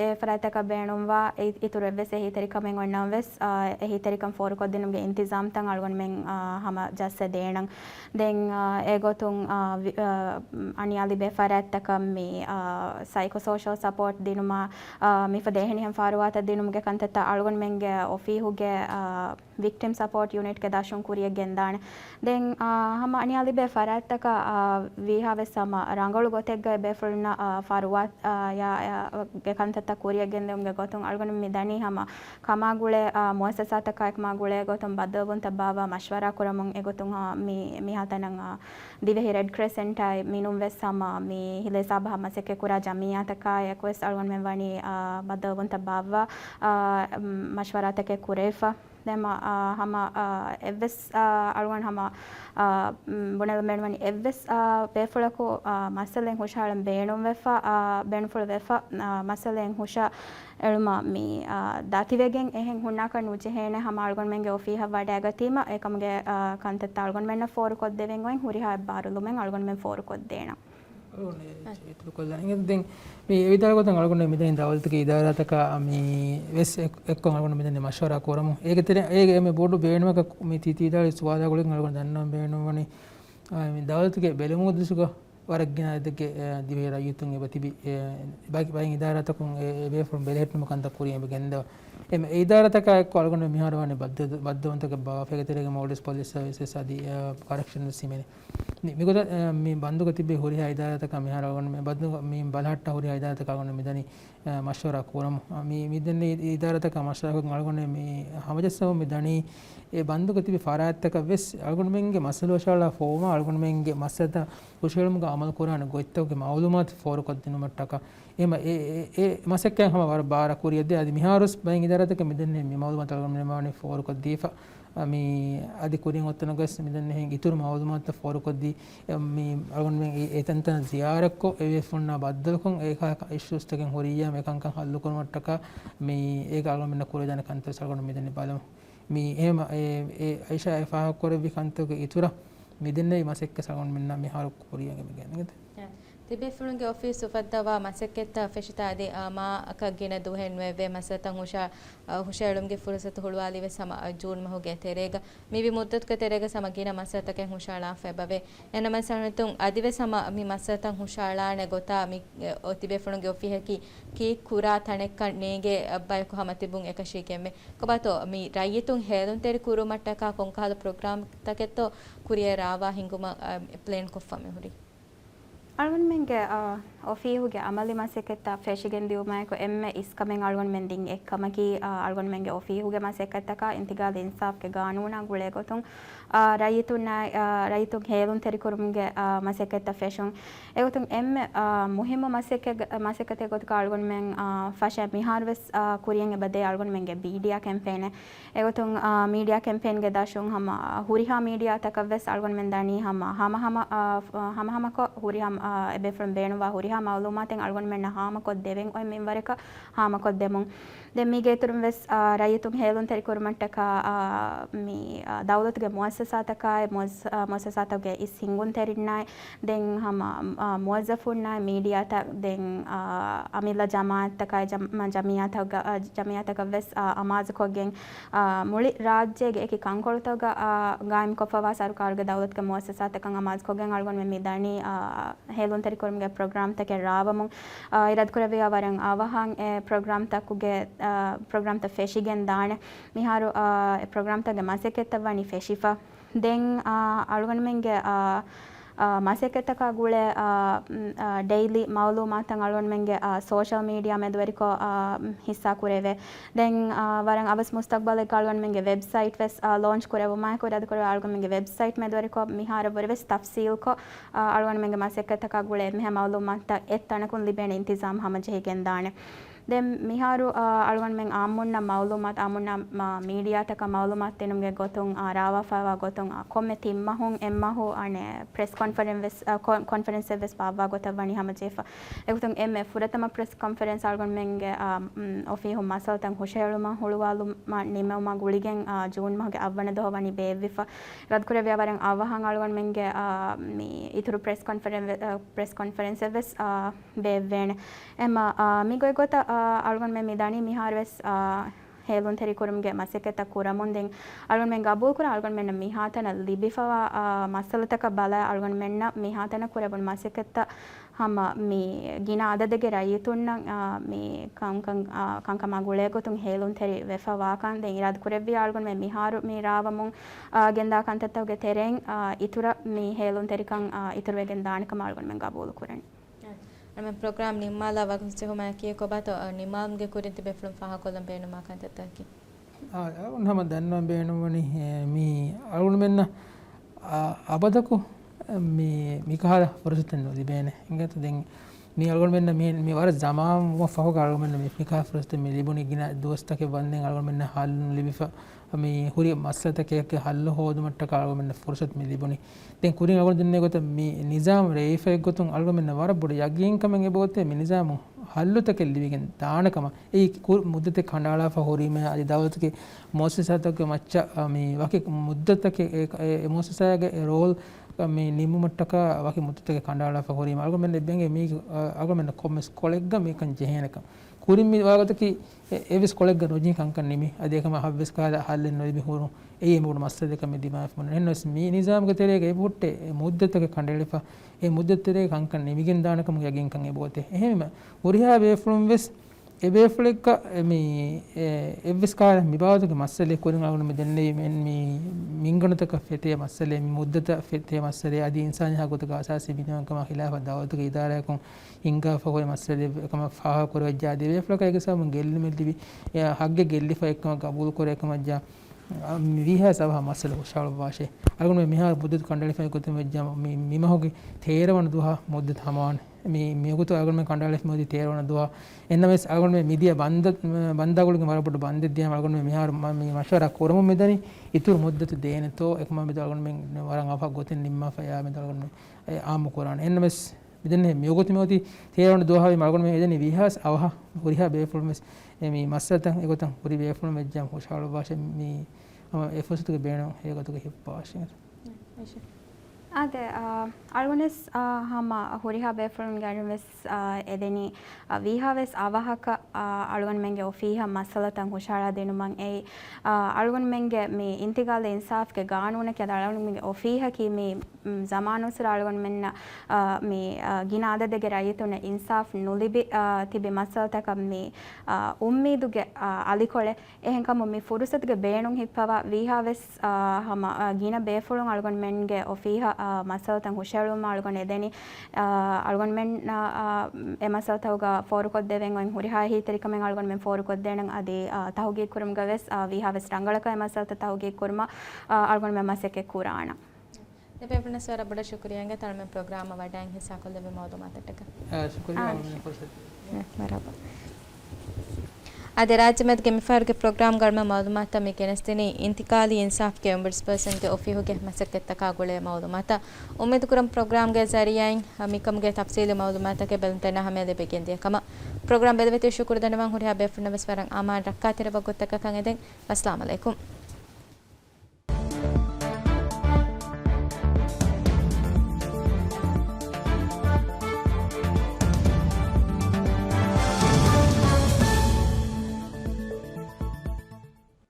Speaker 3: ಎ ಫರಾತಕ ಬೇಣುವ ಇತುರೆ ವೆಸ್ ಎಹಿ ತರಿಕ ಮೆಂಗ್ ಒಣ್ಣ ವೆಸ್ එහි තරිකම් ෆෝරු කොද්දිනුගේ ඉන්තිසාම් තන් අල්ගොන් මෙන් හම ජස්ස දේණන් දෙන් ඒගොතුන් අනියාලි බෙෆරැත්තකම් මේ සයිකෝ සෝෂල් සපෝට් දිනුමා මිෆ දේහනිහම් ෆාරුවාත දිනුමුගේ කන්තත අල්ගොන් මෙන්ගේ ඔෆීහුගේ victim support unit ke dashun kuriya gendane den hama aniali be farattaka we have sama rangalu gotegga be fulna faruat ya ge kantata kuriya gende umge gotun algon midani hama kama gule muassasata ka ekma gule gotum badabun tababa mashwara kuramun egotun mi hatanan divehi red crescent ai minum ves sama mi hile sabha maseke kura jamiyata ka ekwes algon menwani badabun tababa mashwara take kurefa dema hama evs alwan hama bonel menwani evs befulako masalen hushalan beenum vefa beenful vefa masalen husha eluma mi dativegen ehen hunaka nujehene hama algon menge ofi ha wadaagatima ekamge kantat algon menna for kod deven goin huriha barulumen algon men for kod dena
Speaker 2: itu kollani den me vidal gotan algon meden dawaltike idarataka me wes ekkon algon meden mashwara koramu ege tere ege me bodu beenumaka me titi idal suwada golen algon danna beenumani me dawaltike belemu dusuka waragina dege divera yutun eba tibi bagi bayin idaratakun be from beletnum kanta kuriya be genda em idarataka ekko algon miharwane baddawantaka ba fegeterege modis police services adi correction simene migoda mi banduga tibbe horiha idarataka miharwan me baddu mi balhatta horiha idarataka algon midani mashwara koram mi midenne idarataka mashwara ko algon mi hamajasaw midani e banduga tibbe farattaka ves algon menge masalo shala forma algon menge masata kushelum ga amal korana goittawge maulumat for koddinu mattaka ema e masekken hama war bara kuriyade adi miharus bayin idarataka midenne mi maulumat algon mane for koddifa mi adi kurin ottana gas midenne hen itur maulumat for koddi mi algon men etantan ziyarakko e fonna baddalkon eka issues taken horiya mekan kan hallu kon mattaka mi eka algon men kuriyana kantar algon midenne balam mi ema e aisha fa korbi kantoke itura midenne masekke algon menna mi haru kuriyage me genne
Speaker 1: තිබේ ෆුලුන්ගේ office උපද්දවා මසෙක්කෙත්ත ෆෙෂිතාදී මා අකගෙන දුහෙන් වේ මසතන් ಹುಷಾಳುಮ್ಗೆ ಫುರ್ಸತ್ ಹುಳುವಾಲಿವೆ ಸಮ June ಮಹುಗೆ ತೆರೆಗ ಮೀವಿ ಮುದ್ದತ್ಕ ತೆರೆಗ ಸಮಗಿನ ಮಸತಕೆ ಹುಷಾಳಾ ಫೆಬವೆ ಎನ್ನ ಮಸಣತುಂ ಅದಿವೆ ಸಮ ಮಿ ಮಸತನ್ ಹುಷಾಳಾನೆ ಗೊತಾ ಮಿ ಒತಿಬೆ ಫುಣುಗೆ ಒಫಿಹಕಿ ಕಿ ಕುರಾ ತಣೆಕ್ಕ ನೇಗೆ ಬಯಕು ಹಮತಿಬುಂ ekashikemme kobato mi rayitun helun teri kuru mattaka konkala program taketto kuriye rawa hinguma plan koffame huri
Speaker 3: alwan menge ofihuge amali maseketta feshigen diumayko emme iskamen alwan mending ekkamaki alwan menge ofihuge masekkataka intigal insaf ke ganuna gule gotun rayitun helun teri kurumge maseketta feshun egotun emme muhimma masekkate gotka alwan men fasha miharves kuriyen ebade alwan menge media campaign egotun media campaign ge dashun hama huriha media takavves alwan men dani hama ko huriham ebe from benuwa huriha malumaten alwan menna hama kod deven oy min wareka hama kod demun den mi geturum ves rayitun helun teri kurumantaka mi dawlatge muassasataka muassasatage is hingun terinnai den hama muazzafunna media ta den amilla jamaataka jamiyataka ves amaz kogen muli rajyege eki kankoltoga gaim kofawa sarukarge dawlatge muassasataka amaz kogen alwan men midani helun teri kurumge program take rawamun irad kuraviya waran avahan program takuge program ta feshigen daane miharu program tage maseketta wani feshifa den alwan menge maseketta gule daily maulumatan alwan menge social media medweriko hissa kureve den waran avas mustaqbal ek alwan menge website ves launch kurevu ma ko rad kore alwan menge website medweriko mihara borves tafsil ko alwan menge maseketta gule meha maulumata ettanakun libene intizam hamaje gen daane den miharu alwan men amunna maulumat amunna media taka maulumat tenumge gotun rawa fawa gotun komme timmahun emmahu ane press conference ves pawa gotawani hamajefa egutun emme furatama press conference alwan menge ofi hum masaltan husheluma huluwaluma nimema guligen june mahge avwana dohwani bevifa radkure vyawaran avahan alwan menge mi ituru press conference ves bevene emma migoy gota alwan men midani miharves helun teri kurumge maseketa kuramun den alwan men gabul kura alwan men mihatana libifawa masalataka bala alwan menna mihatana kurabun maseketa hama mi gina adadege rayitunna mi kankama gule gotun helun teri vefawa kan den irad kurevi alwan men miharu mi rawamun genda kantatawge tereng itura mi helun teri kan itur wegen danikam alwan men gabul kurani
Speaker 1: ನಮ್ಮ program ನಿಮ್ಮಲ ವಗಸ್ತೆ ಹೋಮ ಕಿ ಕೊಬಾತ ನಿಮ್ಮಂಗೆ ಕುರಿತು ಬೆಫ್ಲಂ ಫಾಹ ಕೊಲಂ ಬೇನು ಮಾಕಂತ ತಕಿ
Speaker 2: ಅವನ್ ಹಮ ದನ್ನ ಬೇನುವನಿ ಮಿ ಅರುಣ ಮೆನ್ನ ಅಬದಕು ಮಿ ಮಿಕಹಾಲ ಫುರ್ಸತನ್ ನೋದಿ ಬೇನೆ ಇಂಗತ then ಮಿ ಅರುಣ ಮೆನ್ನ ಮಿ ವರ ಜಮಾಂ ವ ಫಾಹ ಅರುಣ ಮೆನ್ನ ಮಿ ಮಿಕಹಾಲ ಫುರ್ಸತ ಮಿ ಲಿಬುನಿ ಗಿನ ದೋಸ್ತಕೆ ಬಂದೆನ್ ಅರುಣ ಮೆನ್ನ ಹಾಲ್ ಲಿಬಿಫ mi huri maslata ke hallu hodu matta kalgo men fursat mi libuni den kurin agol dinne gota mi nizam reifa gotun algo men wara bodu yagin kamen e bote mi nizam hallu take libigen daanakama ei muddate khandala fa hori me adi dawatke mosesatake macca mi wake muddatake e mosesage role mi nimu mattaka wake muddate khandala fa hori me algo men benge mi algo men commerce colleague me kan jehenaka kurin mi wagataki evis colleague rojin kankan nimi adekama habves kala hallen noibi huru ei modu masde kam dimaf mon hennos mi nizam ge terege e botte muddatake kandelefa e muddatere kankan nimigen danakam yagin kan e bote ehema uriha be from wes e be flekka mi evis kala mi bawatuke masale kurin agunu me denne men mi minganataka fete masale mi muddata fete masale adi insani ha gotaka asasi binam kama khilafa dawatuke idara kon inga fa masale kama fa kore jadi be flekka ekasam gelli melli hagge gelli fa ekama qabul kore ekama ja විහා සභා මස්සල ශාල වාෂේ අරගොන මිහා බුද්ධ කණ්ඩායම ෆයි කොතම ජම මිමහොගේ තේරවන දුහා මොද්ද තමවන් මේ මේකුතු අරගොන මේ කණ්ඩායම මොදි තේරවන දුහා එන්නමස් අරගොන මේ මිදියා බන්දාගොලගේ මරපොට බන්දෙද්දියා අරගොන මේ මිහා මේ මෂවරා කරමු මෙදනි ඉතුරු මොද්දත දේනතෝ එකම මෙද අරගොන මේ වරන් අපක් ගොතෙන් නිම්මා ෆයා මෙද අරගොන මේ ආම කුරාන එන්නමස් මෙදන්නේ මේකුතු මොදි තේරවන දුහා මේ අරගොන මේ එදනි විහාස් අවහ හොරිහා බේෆුල්මස් මේ මස්සතන් ඒකොතන් හොරි බේෆුල් මෙජ්ජම් ශාල වාෂේ මේ efforts to beno he go to hip washing
Speaker 3: ಅದೇ ಅಳ್ಗೊನೆಸ್ ಹಮ ಹುರಿಹ ಬೇಫುಳುನ್ ಗಣಿವೆಸ್ ಎದೆನಿ ವಿಹಾವೆಸ್ ಅವಹಕ ಅಳ್ಗೊನ್ ಮೆಂಗೆ ಒಫೀಹ ಮಸಲತಂ ಹುಷಾರ ದಿನುಮಂ ಏ ಅಳ್ಗೊನ್ ಮೆಂಗೆ ಮಿ ಇಂತಿಗಾಲ ಇನ್ಸಾಫ್ಗೆ ಗಾನೂನಕ್ಕೆ ಅದ ಅಳ್ಗೊನ್ ಮೆಂಗೆ ಒಫೀಹಕಿ ಮಿ ಜಮಾನುಸರ ಅಳ್ಗೊನ್ ಮೆನ್ನ ಮಿ ಗಿನ ಆದದೆಗೆ ರೈತುನ ಇನ್ಸಾಫ್ ನುಲಿಬಿ ತಿಬಿ ಮಸಲತಕ ಮಿ ಉಮ್ಮೀದುಗೆ ಅಲಿಕೊಳೆ ಎಹೆಂಕಮ ಮಿ ಫುರುಸತ್ಗೆ ಬೇಣುಂ ಹಿಪ್ಪವ ವಿಹಾವೆಸ್ ಹಮ ಗಿನ ಬೇಫುಳುನ್ ಅಳ್ಗೊನ್ ಮೆಂಗೆ ಒಫೀಹ ಮಸಲತಂ ಹುಷಾಳುಮ ಅಳ್ಗೊನ್ ಎದೆನಿ ಅಳ್ಗೊನ್ ಮೆನ್ ಎ ಮಸಲತವುಗ ಫೋರು ಕೊದ್ದೆವೆನ್ ಒನ್ ಹುರಿಹಾ ಹೀತರಿಕಮೆನ್ ಅಳ್ಗೊನ್ ಮೆನ್ ಫೋರು ಕೊದ್ದೆನಂ ಅದಿ ತಹುಗಿ ಕುರುಮ್ ಗವೆಸ್ ವಿಹಾವೆಸ್ ರಂಗಳಕ ಎ ಮಸಲತ ತಹುಗಿ ಕುರುಮ ಅಳ್ಗೊನ್ ಮೆನ್ ಮಸೆಕೆ ಕುರಾಣ
Speaker 1: දෙපෙපන සර බඩ ශුක්‍රියංග තල්ම ප්‍රෝග්‍රෑම වඩාන් හිසා කොල්ලෙ මෞදුමාතටක
Speaker 2: ಶುಕ್ರಿಯಾ ಫುರ್ಸತ್
Speaker 1: ಬರಾಬರ್ ಅದೇ ರಾಜ್ಯಮದ್ಗೆ ಮಿಫಾರ್ಗೆ ಪ್ರೋಗ್ರಾಮ್ಗಳ ಮಾಲೂಮಾತ ಮಿ ಕೆನಸ್ತಿನಿ ಇಂತಿಕಾಲಿ ಇನ್ಸಾಫ್ ಗೆ ಎಂಬರ್ಸ್ ಪರ್ಸನ್ ಗೆ ಒಫಿಹುಗೆ ಮಸಕ್ಕೆತ್ತ ಕಾಗುಳೆ ಮಾಲೂಮಾತ ಉಮೇದ್ ಕುರಂ ಪ್ರೋಗ್ರಾಮ್ ಗೆ ಜರಿಯಾನ್ ಮಿಕಮ್ ಗೆ ತಫ್ಸೀಲ್ ಮಾಲೂಮಾತ ಗೆ ಬೆಲ್ತನ ಹಮೇಲೆ ಬೆಗೆಂದಿಯ ಕಮ ಪ್ರೋಗ್ರಾಮ್ ಬೆದವೆತೆ ಶುಕ್ರ ದನವಂ ಹುರಿಯಾ ಬೆಫ್ನ ಬಸ್ವರಂ ಆಮಾನ್ ರಕ್ಕಾತಿರ ಬಗೊತ್ತಕ ಕಂಗೆದೆ ಅಸ್ಸಲಾಮು ಅಲೈಕುಂ